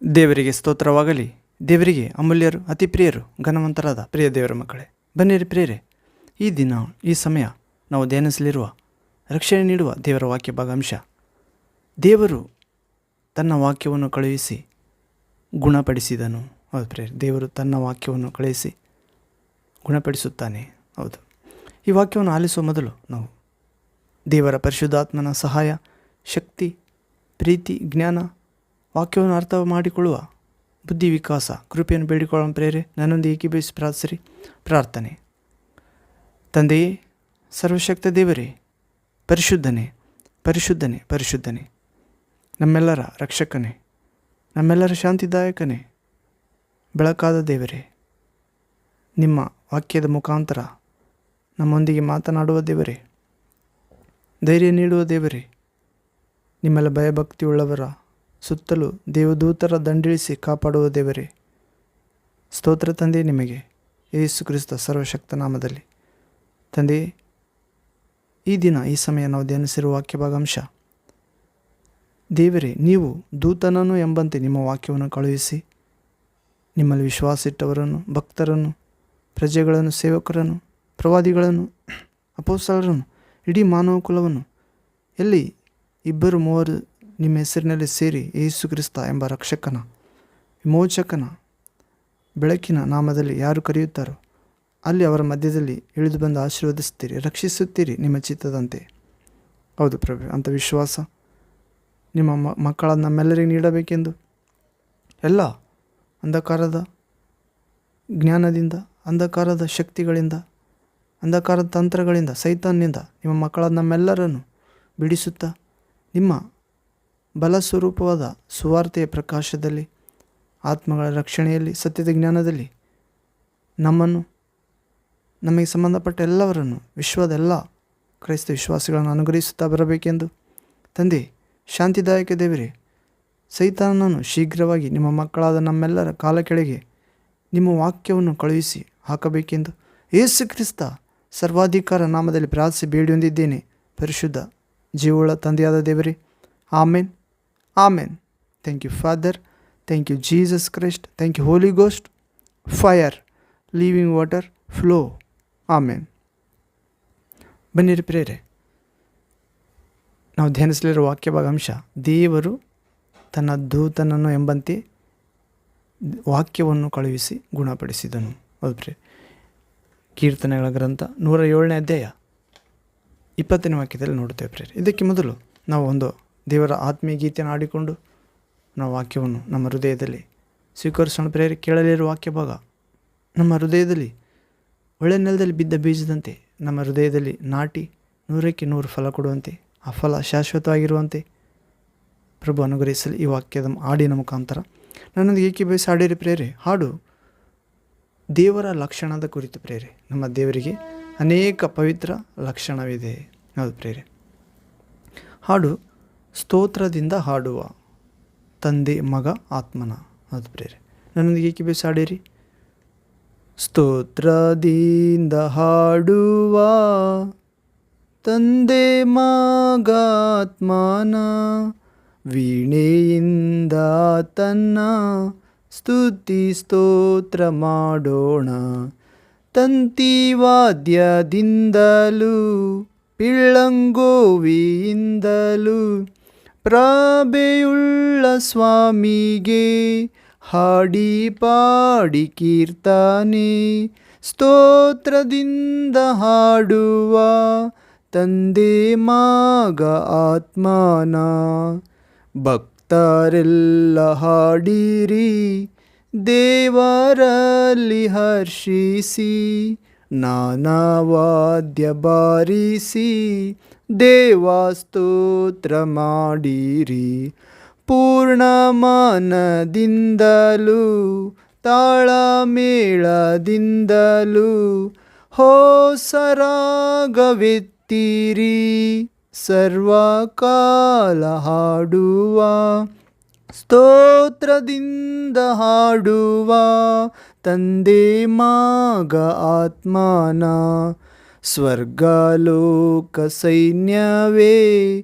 ದೇವರಿಗೆ ಸ್ತೋತ್ರವಾಗಲಿ. ದೇವರಿಗೆ ಅಮೂಲ್ಯರು, ಅತಿ ಪ್ರಿಯರು, ಘನವಂತರಾದ ಪ್ರಿಯ ದೇವರ ಮಕ್ಕಳೇ, ಬನ್ನಿರಿ ಪ್ರಿಯರೇ. ಈ ದಿನ, ಈ ಸಮಯ ನಾವು ಧ್ಯಾನಿಸಲಿರುವ ರಕ್ಷಣೆ ನೀಡುವ ದೇವರ ವಾಕ್ಯ ಭಾಗಾಂಶ, ದೇವರು ತನ್ನ ವಾಕ್ಯವನ್ನು ಕಳುಹಿಸಿ ಗುಣಪಡಿಸಿದನು. ಹೌದು ಪ್ರಿಯರೇ, ದೇವರು ತನ್ನ ವಾಕ್ಯವನ್ನು ಕಳುಹಿಸಿ ಗುಣಪಡಿಸುತ್ತಾನೆ. ಹೌದು, ಈ ವಾಕ್ಯವನ್ನು ಆಲಿಸುವ ಮೊದಲು ನಾವು ದೇವರ ಪರಿಶುದ್ಧಾತ್ಮನ ಸಹಾಯ, ಶಕ್ತಿ, ಪ್ರೀತಿ, ಜ್ಞಾನ, ವಾಕ್ಯವನ್ನು ಅರ್ಥ ಮಾಡಿಕೊಳ್ಳುವ ಬುದ್ಧಿ ವಿಕಾಸ, ಕೃಪೆಯನ್ನು ಬೇಡಿಕೊಳ್ಳೋಣ ಪ್ರೇರೆ. ನನ್ನೊಂದಿಗೆ ಏಕೀಭವಿಸಿ ಪ್ರಾರ್ಥಿಸಿರಿ. ಪ್ರಾರ್ಥನೆ. ತಂದೆಯೇ, ಸರ್ವಶಕ್ತ ದೇವರೇ, ಪರಿಶುದ್ಧನೇ, ಪರಿಶುದ್ಧನೇ, ಪರಿಶುದ್ಧನೇ, ನಮ್ಮೆಲ್ಲರ ರಕ್ಷಕನೇ, ನಮ್ಮೆಲ್ಲರ ಶಾಂತಿದಾಯಕನೇ, ಬೆಳಕಾದ ದೇವರೇ, ನಿಮ್ಮ ವಾಕ್ಯದ ಮುಖಾಂತರ ನಮ್ಮೊಂದಿಗೆ ಮಾತನಾಡುವ ದೇವರೇ, ಧೈರ್ಯ ನೀಡುವ ದೇವರೇ, ನಿಮ್ಮೆಲ್ಲ ಭಯಭಕ್ತಿಯುಳ್ಳವರ ಸುತ್ತಲೂ ದೇವದೂತರ ದಂಡಿಳಿಸಿ ಕಾಪಾಡುವ ದೇವರೇ, ಸ್ತೋತ್ರ ತಂದೆ ನಿಮಗೆ, ಯೇಸು ಕ್ರಿಸ್ತ ಸರ್ವಶಕ್ತ ನಾಮದಲ್ಲಿ. ತಂದೆ, ಈ ದಿನ, ಈ ಸಮಯ ನಾವು ಧ್ಯಾನಿಸಿರುವ ವಾಕ್ಯ ಭಾಗಾಂಶ, ದೇವರೇ, ನೀವು ದೂತನನ್ನು ಎಂಬಂತೆ ನಿಮ್ಮ ವಾಕ್ಯವನ್ನು ಕಳುಹಿಸಿ ನಿಮ್ಮಲ್ಲಿ ವಿಶ್ವಾಸ ಇಟ್ಟವರನ್ನು, ಭಕ್ತರನ್ನು, ಪ್ರಜೆಗಳನ್ನು, ಸೇವಕರನ್ನು, ಪ್ರವಾದಿಗಳನ್ನು, ಅಪೊಸ್ತಲರನ್ನು, ಇಡೀ ಮಾನವ ಕುಲವನ್ನು ಎಲ್ಲಿ ಇಬ್ಬರು ಮೂವರು ನಿಮ್ಮ ಹೆಸರಿನಲ್ಲಿ ಸೇರಿ ಯೇಸು ಕ್ರಿಸ್ತ ಎಂಬ ರಕ್ಷಕನ, ವಿಮೋಚಕನ, ಬೆಳಕಿನ ನಾಮದಲ್ಲಿ ಯಾರು ಕರೆಯುತ್ತಾರೋ ಅಲ್ಲಿ ಅವರ ಮಧ್ಯದಲ್ಲಿ ಇಳಿದು ಬಂದು ಆಶೀರ್ವದಿಸ್ತೀರಿ, ರಕ್ಷಿಸುತ್ತೀರಿ ನಿಮ್ಮ ಚಿತ್ತದಂತೆ. ಹೌದು ಪ್ರಭು, ಅಂಥ ವಿಶ್ವಾಸ ನಿಮ್ಮ ಮಕ್ಕಳ ನಮ್ಮೆಲ್ಲರಿಗೆ ನೀಡಬೇಕೆಂದು ಎಲ್ಲ ಅಂಧಕಾರದ ಜ್ಞಾನದಿಂದ, ಅಂಧಕಾರದ ಶಕ್ತಿಗಳಿಂದ, ಅಂಧಕಾರದ ತಂತ್ರಗಳಿಂದ, ಸೈತಾನ್ನಿಂದ ನಿಮ್ಮ ಮಕ್ಕಳ ನಮ್ಮೆಲ್ಲರನ್ನು ಬಿಡಿಸುತ್ತಾ ನಿಮ್ಮ ಬಲ ಸ್ವರೂಪವಾದ ಸುವಾರ್ತೆಯ ಪ್ರಕಾಶದಲ್ಲಿ, ಆತ್ಮಗಳ ರಕ್ಷಣೆಯಲ್ಲಿ, ಸತ್ಯದ ಜ್ಞಾನದಲ್ಲಿ ನಮ್ಮನ್ನು, ನಮಗೆ ಸಂಬಂಧಪಟ್ಟ ಎಲ್ಲವರನ್ನು, ವಿಶ್ವದ ಎಲ್ಲ ಕ್ರೈಸ್ತ ವಿಶ್ವಾಸಿಗಳನ್ನು ಅನುಗ್ರಹಿಸುತ್ತಾ ಬರಬೇಕೆಂದು ತಂದೆ, ಶಾಂತಿದಾಯಕ ದೇವರೇ, ಸೈತಾನನನ್ನು ಶೀಘ್ರವಾಗಿ ನಿಮ್ಮ ಮಕ್ಕಳಾದ ನಮ್ಮೆಲ್ಲರ ಕಾಲ ಕೆಳಗೆ ನಿಮ್ಮ ವಾಕ್ಯವನ್ನು ಕಳುಹಿಸಿ ಹಾಕಬೇಕೆಂದು ಯೇಸು ಕ್ರಿಸ್ತ ಸರ್ವಾಧಿಕಾರ ನಾಮದಲ್ಲಿ ಪ್ರಾರ್ಥಿಸಿ ಬೇಡಿ ಹೊಂದಿದ್ದೇನೆ. ಪರಿಶುದ್ಧ ಜೀವವುಳ್ಳ ತಂದೆಯಾದ ದೇವರೇ, amen, amen. Thank you father, thank you Jesus Christ, thank you holy ghost, fire, living water, flow. Amen. ಬನ್ನಿರಿ ಪ್ರೇರೆ, ನಾವು ಧ್ಯಾನಿಸಲಿರುವ ವಾಕ್ಯ ಭಾಗಾಂಶ, ದೇವರು ತನ್ನ ದೂತನನ್ನು ಎಂಬಂತೆ ವಾಕ್ಯವನ್ನು ಕಳುಹಿಸಿ ಗುಣಪಡಿಸಿದನು. ಹೌದು ಪ್ರಿಯ, ಕೀರ್ತನೆಗಳ ಗ್ರಂಥ 107ನೇ ಅಧ್ಯಾಯ 20ನೇ ವಾಕ್ಯದಲ್ಲಿ ನೋಡುತ್ತೇವೆ ಪ್ರೇರೆ. ಇದಕ್ಕೆ ಮೊದಲು ನಾವು ಒಂದು ದೇವರ ಆತ್ಮೀಯ ಗೀತೆಯನ್ನು ಆಡಿಕೊಂಡು ನಾವು ವಾಕ್ಯವನ್ನು ನಮ್ಮ ಹೃದಯದಲ್ಲಿ ಸ್ವೀಕರಿಸೋಣ ಪ್ರೇರೆ. ಕೇಳಲಿರುವ ವಾಕ್ಯ ಭಾಗ ನಮ್ಮ ಹೃದಯದಲ್ಲಿ ಒಳ್ಳೆ ನೆಲದಲ್ಲಿ ಬಿದ್ದ ಬೀಜದಂತೆ ನಮ್ಮ ಹೃದಯದಲ್ಲಿ ನಾಟಿ 100ಕ್ಕೆ 100 ಫಲ ಕೊಡುವಂತೆ, ಆ ಫಲ ಶಾಶ್ವತವಾಗಿರುವಂತೆ ಪ್ರಭು ಅನುಗ್ರಹಿಸಲಿ. ಈ ವಾಕ್ಯದ ಹಾಡಿನ ಮುಖಾಂತರ ನನ್ನೊಂದಿಗೆ ಏಕೀಭವಿಸಿ ಹಾಡಿರಿ ಪ್ರೇರೆ. ಹಾಡು ದೇವರ ಲಕ್ಷಣದ ಕುರಿತು ಪ್ರೇರೆ. ನಮ್ಮ ದೇವರಿಗೆ ಅನೇಕ ಪವಿತ್ರ ಲಕ್ಷಣವಿದೆ. ಹೌದು ಪ್ರೇರೆ. ಹಾಡು ಸ್ತೋತ್ರದಿಂದ ಹಾಡುವ ತಂದೆ, ಮಗ, ಆತ್ಮನ. ಹೌದು ಪ್ರೇರೆ, ನನ್ನೊಂದಿಗೆ ಏಕೀಭವಿಸಿ ಹಾಡಿರಿ. ಸ್ತೋತ್ರದಿಂದ ಹಾಡುವ ತಂದೆ, ಮಗ, ಆತ್ಮನ, ವೀಣೆಯಿಂದ ತನ್ನ ಸ್ತುತಿ ಸ್ತೋತ್ರ ಮಾಡೋಣ. ತಂತಿವಾದ್ಯದಿಂದಲೂ ಪಿಳ್ಳಂಗೋವಿಯಿಂದಲೂ ಪ್ರಭೆಯುಳ್ಳ ಸ್ವಾಮಿಗೆ ಹಾಡಿ ಪಾಡಿ ಕೀರ್ತನೆ. ಸ್ತೋತ್ರದಿಂದ ಹಾಡುವ ತಂದೆ, ಮಗ, ಆತ್ಮನ, ಭಕ್ತರೆಲ್ಲ ಹಾಡಿರಿ, ದೇವರಲ್ಲಿ ಹರ್ಷಿಸಿ, ನಾನವಾದ್ಯ ಬಾರಿಸಿ, ದೇವ ಸ್ತೋತ್ರ ಮಾಡಿರಿ. ಪೂರ್ಣ ಮನದಿಂದಲೂ ತಾಳಮೇಳದಿಂದಲೂ ಹೋಸರಾಗವೆತ್ತಿರಿ, ಸರ್ವಕಾಲ ಹಾಡುವ. ಸ್ತೋತ್ರದಿಂದ ಹಾಡುವ ತಂದೆ, ಮಗ, ಆತ್ಮನ, ಸ್ವರ್ಗಲೋಕ ಸೈನ್ಯವೇ,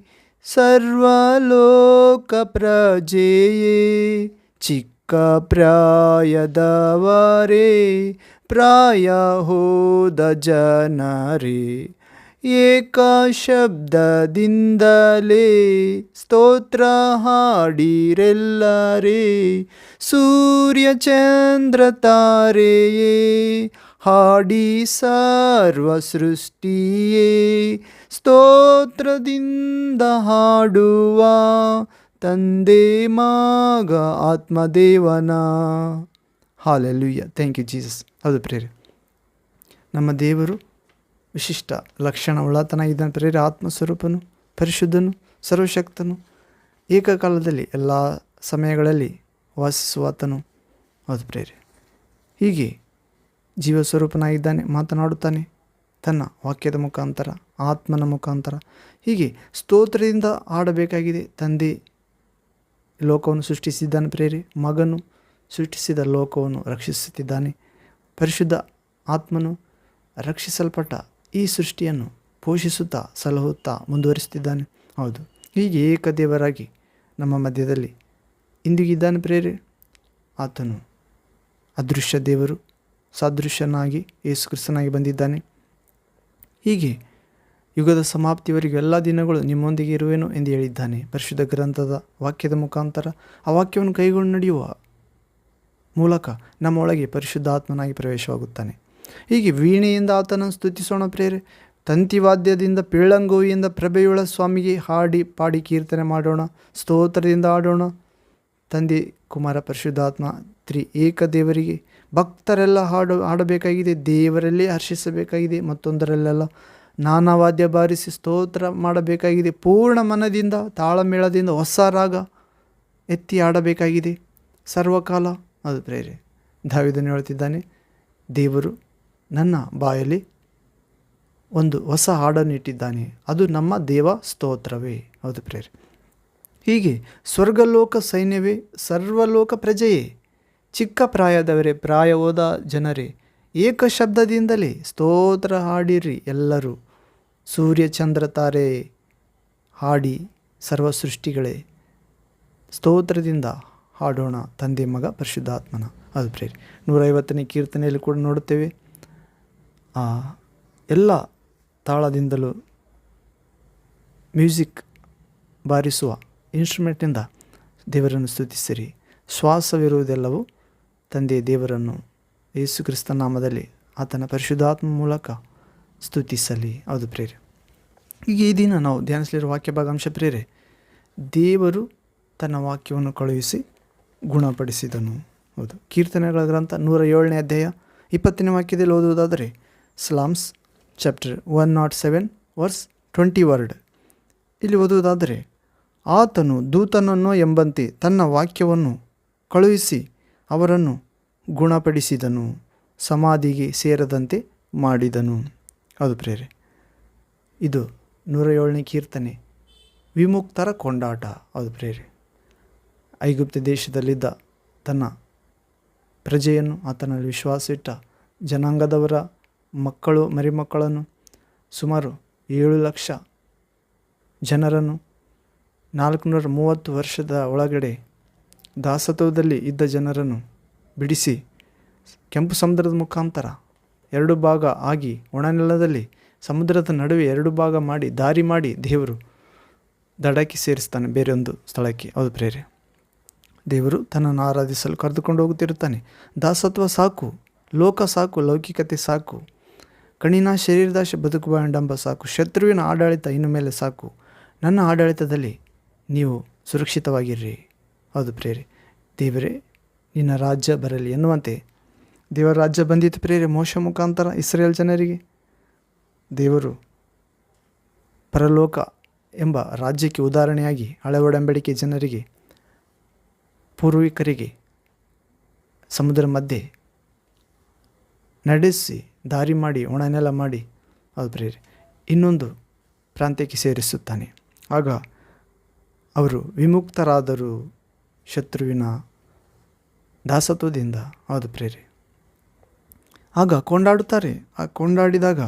ಸರ್ವಲೋಕ ಪ್ರಜೆಯೇ, ಚಿಕ್ಕ ಪ್ರಾಯದವರೇ, ಪ್ರಾಯ ಹೋದ ಜನರೇ, ಏಕ ಶಬ್ದದಿಂದಲೇ ಸ್ತೋತ್ರ ಹಾಡಿರೆಲ್ಲರೇ. ಸೂರ್ಯ ಚಂದ್ರ ತಾರೆಯೇ, ಹಾಡಿ ಸರ್ವ ಸೃಷ್ಟಿಯೇ, ಸ್ತೋತ್ರದಿಂದ ಹಾಡುವ ತಂದೆ ಮಗ ಆತ್ಮದೇವನ. ಹಾಲೆಲೂಯ. Thank you Jesus. ಹೌದು ಪ್ರೇರೆ, ನಮ್ಮ ದೇವರು ವಿಶಿಷ್ಟ ಲಕ್ಷಣವುಳ್ಳತನಾಗಿದ್ದಾನೆ ಪ್ರೇರೆ. ಆತ್ಮಸ್ವರೂಪನು, ಪರಿಶುದ್ಧನು, ಸರ್ವಶಕ್ತನು, ಏಕಕಾಲದಲ್ಲಿ ಎಲ್ಲ ಸಮಯಗಳಲ್ಲಿ ವಾಸಿಸುವಾತನು. ಹೌದು ಪ್ರೇರೆ, ಹೀಗೆ ಜೀವಸ್ವರೂಪನಾಗಿದ್ದಾನೆ, ಮಾತನಾಡುತ್ತಾನೆ ತನ್ನ ವಾಕ್ಯದ ಮುಖಾಂತರ, ಆತ್ಮನ ಮುಖಾಂತರ. ಹೀಗೆ ಸ್ತೋತ್ರದಿಂದ ಆಡಬೇಕಾಗಿದೆ. ತಂದೆ ಲೋಕವನ್ನು ಸೃಷ್ಟಿಸಿದ್ದಾನೆ ಪ್ರೇರೆ, ಮಗನು ಸೃಷ್ಟಿಸಿದ ಲೋಕವನ್ನು ರಕ್ಷಿಸುತ್ತಿದ್ದಾನೆ. ಪರಿಶುದ್ಧ ಆತ್ಮನು ರಕ್ಷಿಸಲ್ಪಟ್ಟ ಈ ಸೃಷ್ಟಿಯನ್ನು ಪೋಷಿಸುತ್ತಾ, ಸಲಹುತ್ತಾ ಮುಂದುವರಿಸುತ್ತಿದ್ದಾನೆ. ಹೌದು, ಹೀಗೆ ಏಕದೇವರಾಗಿ ನಮ್ಮ ಮಧ್ಯದಲ್ಲಿ ಇಂದಿಗಿದ್ದಾನೆ ಪ್ರೇರೆ. ಆತನು ಅದೃಶ್ಯ ದೇವರು, ಸಾದೃಶ್ಯನಾಗಿ ಯೇಸು ಕ್ರಿಸ್ತನಾಗಿ ಬಂದಿದ್ದಾನೆ. ಹೀಗೆ ಯುಗದ ಸಮಾಪ್ತಿಯವರೆಗೂ ಎಲ್ಲ ದಿನಗಳು ನಿಮ್ಮೊಂದಿಗೆ ಇರುವೆನು ಎಂದು ಹೇಳಿದ್ದಾನೆ. ಪರಿಶುದ್ಧ ಗ್ರಂಥದ ವಾಕ್ಯದ ಮುಖಾಂತರ ಆ ವಾಕ್ಯವನ್ನು ಕೈಗೊಂಡು ನಡೆಯುವ ಮೂಲಕ ನಮ್ಮೊಳಗೆ ಪರಿಶುದ್ಧಾತ್ಮನಾಗಿ ಪ್ರವೇಶವಾಗುತ್ತಾನೆ. ಹೀಗೆ ವೀಣೆಯಿಂದ ಆತನನ್ನು ಸ್ತುತಿಸೋಣ ಪ್ರೇರೆ. ತಂತಿವಾದ್ಯದಿಂದ, ಪೀಳಂಗುವಿಯಿಂದ ಪ್ರಭೆಯುಳ್ಳ ಸ್ವಾಮಿಗೆ ಹಾಡಿ ಪಾಡಿ ಕೀರ್ತನೆ ಮಾಡೋಣ, ಸ್ತೋತ್ರದಿಂದ ಆಡೋಣ. ತಂದೆ, ಕುಮಾರ, ಪರಿಶುದ್ಧಾತ್ಮ ಏಕ ದೇವರಿಗೆ ಭಕ್ತರೆಲ್ಲ ಹಾಡಬೇಕಾಗಿದೆ. ದೇವರಲ್ಲೇ ಹರ್ಷಿಸಬೇಕಾಗಿದೆ. ಮತ್ತೊಂದರಲ್ಲೆಲ್ಲ ನಾನಾ ವಾದ್ಯ ಬಾರಿಸಿ ಸ್ತೋತ್ರ ಮಾಡಬೇಕಾಗಿದೆ. ಪೂರ್ಣ ಮನದಿಂದ, ತಾಳಮೇಳದಿಂದ, ಹೊಸ ರಾಗ ಎತ್ತಿ ಆಡಬೇಕಾಗಿದೆ ಸರ್ವಕಾಲ. ಅದು ಪ್ರೇರೆ, ದಾವೀದನು ಹೇಳ್ತಿದ್ದಾನೆ, ದೇವರು ನನ್ನ ಬಾಯಲ್ಲಿ ಒಂದು ಹೊಸ ಹಾಡನ್ನು ಇಟ್ಟಿದ್ದಾನೆ, ಅದು ನಮ್ಮ ದೇವ ಸ್ತೋತ್ರವೇ. ಹೌದು ಪ್ರೇರೆ, ಹೀಗೆ ಸ್ವರ್ಗಲೋಕ ಸೈನ್ಯವೇ, ಸರ್ವಲೋಕ ಪ್ರಜೆಯೇ, ಚಿಕ್ಕ ಪ್ರಾಯದವರೇ, ಪ್ರಾಯ ಹೋದ ಜನರೇ, ಏಕ ಶಬ್ದದಿಂದಲೇ ಸ್ತೋತ್ರ ಹಾಡಿರಿ ಎಲ್ಲರೂ. ಸೂರ್ಯ ಚಂದ್ರ ತಾರೆ ಹಾಡಿ ಸರ್ವ ಸೃಷ್ಟಿಗಳೇ, ಸ್ತೋತ್ರದಿಂದ ಹಾಡೋಣ ತಂದೆ, ಮಗ, ಪರಿಶುದ್ಧಾತ್ಮನ. ಅದು ಪ್ರೇರೆ 150ನೇ ಕೀರ್ತನೆಯಲ್ಲಿ ಕೂಡ ನೋಡುತ್ತೇವೆ. ಎಲ್ಲ ತಾಳದಿಂದಲೂ ಮ್ಯೂಸಿಕ್ ಬಾರಿಸುವ ಇನ್ಸ್ಟ್ರುಮೆಂಟಿಂದ ದೇವರನ್ನು ಸ್ತುತಿಸಿರಿ. ಶ್ವಾಸವಿರುವುದೆಲ್ಲವೂ ತಂದೆ ದೇವರನ್ನು ಯೇಸು ಕ್ರಿಸ್ತ ನಾಮದಲ್ಲಿ ಆತನ ಪರಿಶುದ್ಧಾತ್ಮ ಮೂಲಕ ಸ್ತುತಿಸಲಿ. ಹೌದು ಪ್ರೇರೆ, ಈಗ ಈ ದಿನ ನಾವು ಧ್ಯಾನಿಸಲಿರುವ ವಾಕ್ಯ ಭಾಗಾಂಶ ಪ್ರೇರೆ, ದೇವರು ತನ್ನ ವಾಕ್ಯವನ್ನು ಕಳುಹಿಸಿ ಗುಣಪಡಿಸಿದನು. ಹೌದು, ಕೀರ್ತನೆಗಳ ಗ್ರಂಥ 107ನೇ ಅಧ್ಯಾಯ 20ನೇ ವಾಕ್ಯದಲ್ಲಿ ಓದುವುದಾದರೆ, ಸ್ಲಾಮ್ಸ್ ಚಾಪ್ಟರ್ 107 ವರ್ಸ್ 20 ವರ್ಡ್. ಇಲ್ಲಿ ಓದುವುದಾದರೆ, ಆತನು ದೂತನನ್ನು ಎಂಬಂತೆ ತನ್ನ ವಾಕ್ಯವನ್ನು ಕಳುಹಿಸಿ ಅವರನ್ನು ಗುಣಪಡಿಸಿದನು, ಸಮಾಧಿಗೆ ಸೇರದಂತೆ ಮಾಡಿದನು. ಹೌದು ಪ್ರೇರೆ, ಇದು 107ನೇ ಕೀರ್ತನೆ, ವಿಮುಕ್ತರ ಕೊಂಡಾಟ. ಹೌದು ಪ್ರೇರೆ, ಐಗುಪ್ತ ದೇಶದಲ್ಲಿದ್ದ ತನ್ನ ಪ್ರಜೆಯನ್ನು, ಆತನಲ್ಲಿ ವಿಶ್ವಾಸವಿಟ್ಟ ಜನಾಂಗದವರ ಮಕ್ಕಳು, ಮರಿಮಕ್ಕಳನ್ನು, ಸುಮಾರು 7 ಲಕ್ಷ ಜನರನ್ನು 430 ವರ್ಷದ ಒಳಗಡೆ ದಾಸತ್ವದಲ್ಲಿ ಇದ್ದ ಜನರನ್ನು ಬಿಡಿಸಿ ಕೆಂಪು ಸಮುದ್ರದ ಮುಖಾಂತರ 2 ಭಾಗ ಆಗಿ, ಒಣನೆಲದಲ್ಲಿ ಸಮುದ್ರದ ನಡುವೆ 2 ಭಾಗ ಮಾಡಿ, ದಾರಿ ಮಾಡಿ ದೇವರು ದಡಕ್ಕೆ ಸೇರಿಸ್ತಾನೆ, ಬೇರೊಂದು ಸ್ಥಳಕ್ಕೆ. ಹೌದು ಪ್ರೇರೆ, ದೇವರು ತನ್ನನ್ನು ಆರಾಧಿಸಲು ಕರೆದುಕೊಂಡು ಹೋಗುತ್ತಿರುತ್ತಾನೆ. ದಾಸತ್ವ ಸಾಕು, ಲೋಕ ಸಾಕು, ಲೌಕಿಕತೆ ಸಾಕು, ಕಣಿನ ಶರೀರದಾಶ ಬದುಕುವ ಎಂಡಂಬ ಸಾಕು, ಶತ್ರುವಿನ ಆಡಳಿತ ಇನ್ನು ಮೇಲೆ ಸಾಕು, ನನ್ನ ಆಡಳಿತದಲ್ಲಿ ನೀವು ಸುರಕ್ಷಿತವಾಗಿರ್ರಿ. ಹೌದು ಪ್ರೇರೆ, ದೇವರೇ ನಿನ್ನ ರಾಜ್ಯ ಬರಲಿ ಎನ್ನುವಂತೆ ದೇವರ ರಾಜ್ಯ ಬಂದಿತ್ತು ಪ್ರೇರೆ. ಮೋಶ ಮುಖಾಂತರ ಇಸ್ರೇಲ್ ಜನರಿಗೆ ದೇವರು ಪರಲೋಕ ಎಂಬ ರಾಜ್ಯಕ್ಕೆ ಉದಾಹರಣೆಯಾಗಿ ಹಳೆ ಒಡಂಬಡಿಕೆ ಜನರಿಗೆ, ಪೂರ್ವಿಕರಿಗೆ ಸಮುದ್ರ ಮಧ್ಯೆ ನಡೆಸಿ ದಾರಿ ಮಾಡಿ, ಒಣನೆಲ ಮಾಡಿ, ಅದು ಪ್ರೇರೆ ಇನ್ನೊಂದು ಪ್ರಾಂತ್ಯಕ್ಕೆ ಸೇರಿಸುತ್ತಾನೆ. ಆಗ ಅವರು ವಿಮುಕ್ತರಾದರು ಶತ್ರುವಿನ ದಾಸತ್ವದಿಂದ. ಹೌದು ಪ್ರೇರೆ, ಆಗ ಕೊಂಡಾಡುತ್ತಾರೆ. ಆ ಕೊಂಡಾಡಿದಾಗ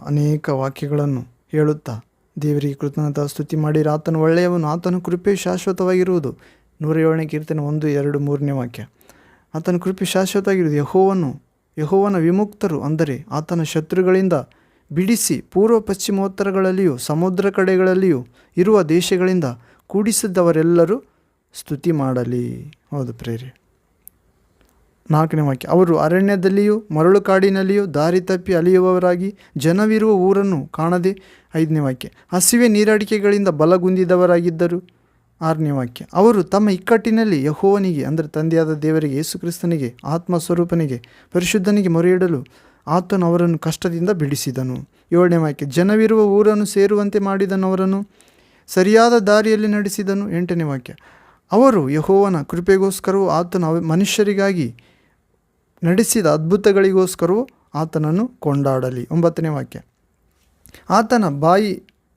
ಅನೇಕ ವಾಕ್ಯಗಳನ್ನು ಹೇಳುತ್ತಾ ದೇವರಿಗೆ ಕೃತಜ್ಞತಾ ಸ್ತುತಿ ಮಾಡಿರಿ. ಆತನು ಒಳ್ಳೆಯವನು, ಆತನ ಕೃಪೆ ಶಾಶ್ವತವಾಗಿರುವುದು, 107ನೇ ಕೀರ್ತನೆ 1, 2, 3ನೇ ವಾಕ್ಯ. ಆತನ ಕೃಪೆ ಶಾಶ್ವತವಾಗಿರುವುದು. ಯೆಹೋವನ ವಿಮುಕ್ತರು, ಅಂದರೆ ಆತನ ಶತ್ರುಗಳಿಂದ ಬಿಡಿಸಿ ಪೂರ್ವ ಪಶ್ಚಿಮೋತ್ತರಗಳಲ್ಲಿಯೂ ಸಮುದ್ರ ಕಡೆಗಳಲ್ಲಿಯೂ ಇರುವ ದೇಶಗಳಿಂದ ಕೂಡಿಸಿದವರೆಲ್ಲರೂ ಸ್ತುತಿ ಮಾಡಲಿ. ಹೌದು ಪ್ರೇರೆ. 4ನೇ ವಾಕ್ಯ. ಅವರು ಅರಣ್ಯದಲ್ಲಿಯೂ ಮರಳು ಕಾಡಿನಲ್ಲಿಯೂ ದಾರಿ ತಪ್ಪಿ ಅಲಿಯುವವರಾಗಿ ಜನವಿರುವ ಊರನ್ನು ಕಾಣದೆ. 5ನೇ ವಾಕ್ಯ. ಹಸಿವೆ ನೀರಡಿಕೆಗಳಿಂದ ಬಲಗುಂದಿದವರಾಗಿದ್ದರು. 6ನೇ ವಾಕ್ಯ. ಅವರು ತಮ್ಮ ಇಕ್ಕಟ್ಟಿನಲ್ಲಿ ಯೆಹೋವನಿಗೆ, ಅಂದರೆ ತಂದೆಯಾದ ದೇವರಿಗೆ, ಯೇಸು ಕ್ರಿಸ್ತನಿಗೆ, ಆತ್ಮಸ್ವರೂಪನಿಗೆ, ಪರಿಶುದ್ಧನಿಗೆ ಮೊರೆಯಿಡಲು ಆತನು ಅವರನ್ನು ಕಷ್ಟದಿಂದ ಬಿಡಿಸಿದನು. 7ನೇ ವಾಕ್ಯ. ಜನವಿರುವ ಊರನ್ನು ಸೇರುವಂತೆ ಮಾಡಿದನು, ಅವರನ್ನು ಸರಿಯಾದ ದಾರಿಯಲ್ಲಿ ನಡೆಸಿದನು. 8ನೇ ವಾಕ್ಯ. ಅವರು ಯೆಹೋವನ ಕೃಪೆಗೋಸ್ಕರವೂ ಆತನು ಮನುಷ್ಯರಿಗಾಗಿ ನಡೆಸಿದ ಅದ್ಭುತಗಳಿಗೋಸ್ಕರವೂ ಆತನನ್ನು ಕೊಂಡಾಡಲಿ. 9ನೇ ವಾಕ್ಯ.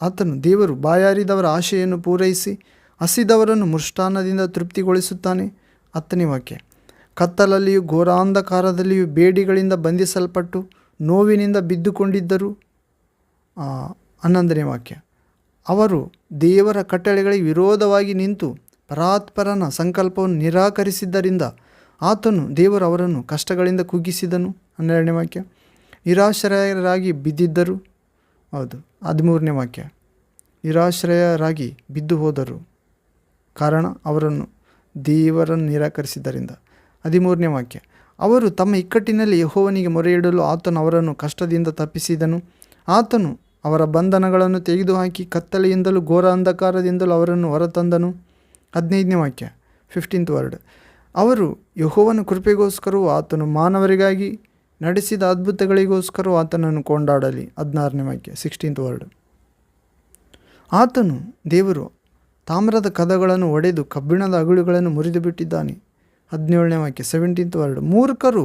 ಆತನು ದೇವರು ಬಾಯಾರಿದವರ ಆಶೆಯನ್ನು ಪೂರೈಸಿ ಹಸಿದವರನ್ನು ಮೃಷ್ಟಾನ್ನದಿಂದ ತೃಪ್ತಿಗೊಳಿಸುತ್ತಾನೆ. 10ನೇ ವಾಕ್ಯ. ಕತ್ತಲಲ್ಲಿಯೂ ಘೋರಾಂಧಕಾರದಲ್ಲಿಯೂ ಬೇಡಿಗಳಿಂದ ಬಂಧಿಸಲ್ಪಟ್ಟು ನೋವಿನಿಂದ ಬಿದ್ದುಕೊಂಡಿದ್ದರು. 11ನೇ ವಾಕ್ಯ. ಅವರು ದೇವರ ಕಟ್ಟಳೆಗಳಿಗೆ ವಿರೋಧವಾಗಿ ನಿಂತು ಪರಾತ್ಪರನ ಸಂಕಲ್ಪವನ್ನು ನಿರಾಕರಿಸಿದ್ದರಿಂದ ದೇವರು ಅವರನ್ನು ಕಷ್ಟಗಳಿಂದ ಕುಗ್ಗಿಸಿದನು. 12ನೇ ವಾಕ್ಯ. ನಿರಾಶ್ರಯರಾಗಿ ಬಿದ್ದಿದ್ದರು. ಹೌದು. 13ನೇ ವಾಕ್ಯ. ನಿರಾಶ್ರಯರಾಗಿ ಬಿದ್ದು ಹೋದರು, ಕಾರಣ ಅವರನ್ನು ದೇವರನ್ನು ನಿರಾಕರಿಸಿದ್ದರಿಂದ. 13ನೇ ವಾಕ್ಯ. ಅವರು ತಮ್ಮ ಇಕ್ಕಟ್ಟಿನಲ್ಲಿ ಯೆಹೋವನಿಗೆ ಮೊರೆಯಿಡಲು ಆತನು ಅವರನ್ನು ಕಷ್ಟದಿಂದ ತಪ್ಪಿಸಿದನು. ಆತನು ಅವರ ಬಂಧನಗಳನ್ನು ತೆಗೆದುಹಾಕಿ ಕತ್ತಲೆಯಿಂದಲೂ ಘೋರ ಅಂಧಕಾರದಿಂದಲೂ ಅವರನ್ನು ಹೊರತಂದನು. 15ನೇ ವಾಕ್ಯ. 15th word. ಅವರು ಯೆಹೋವನ ಕೃಪೆಗೋಸ್ಕರವೂ ಆತನು ಮಾನವರಿಗಾಗಿ ನಡೆಸಿದ ಅದ್ಭುತಗಳಿಗೋಸ್ಕರವೂ ಆತನನ್ನು ಕೊಂಡಾಡಲಿ. 16ನೇ ವಾಕ್ಯ. 16th word. ದೇವರು ತಾಮ್ರದ ಕದಗಳನ್ನು ಒಡೆದು ಕಬ್ಬಿಣದ ಅಗುಳುಗಳನ್ನು ಮುರಿದು ಬಿಟ್ಟಿದ್ದಾನೆ. 17ನೇ ವಾಕ್ಯ. 17th word. ಮೂರ್ಖರು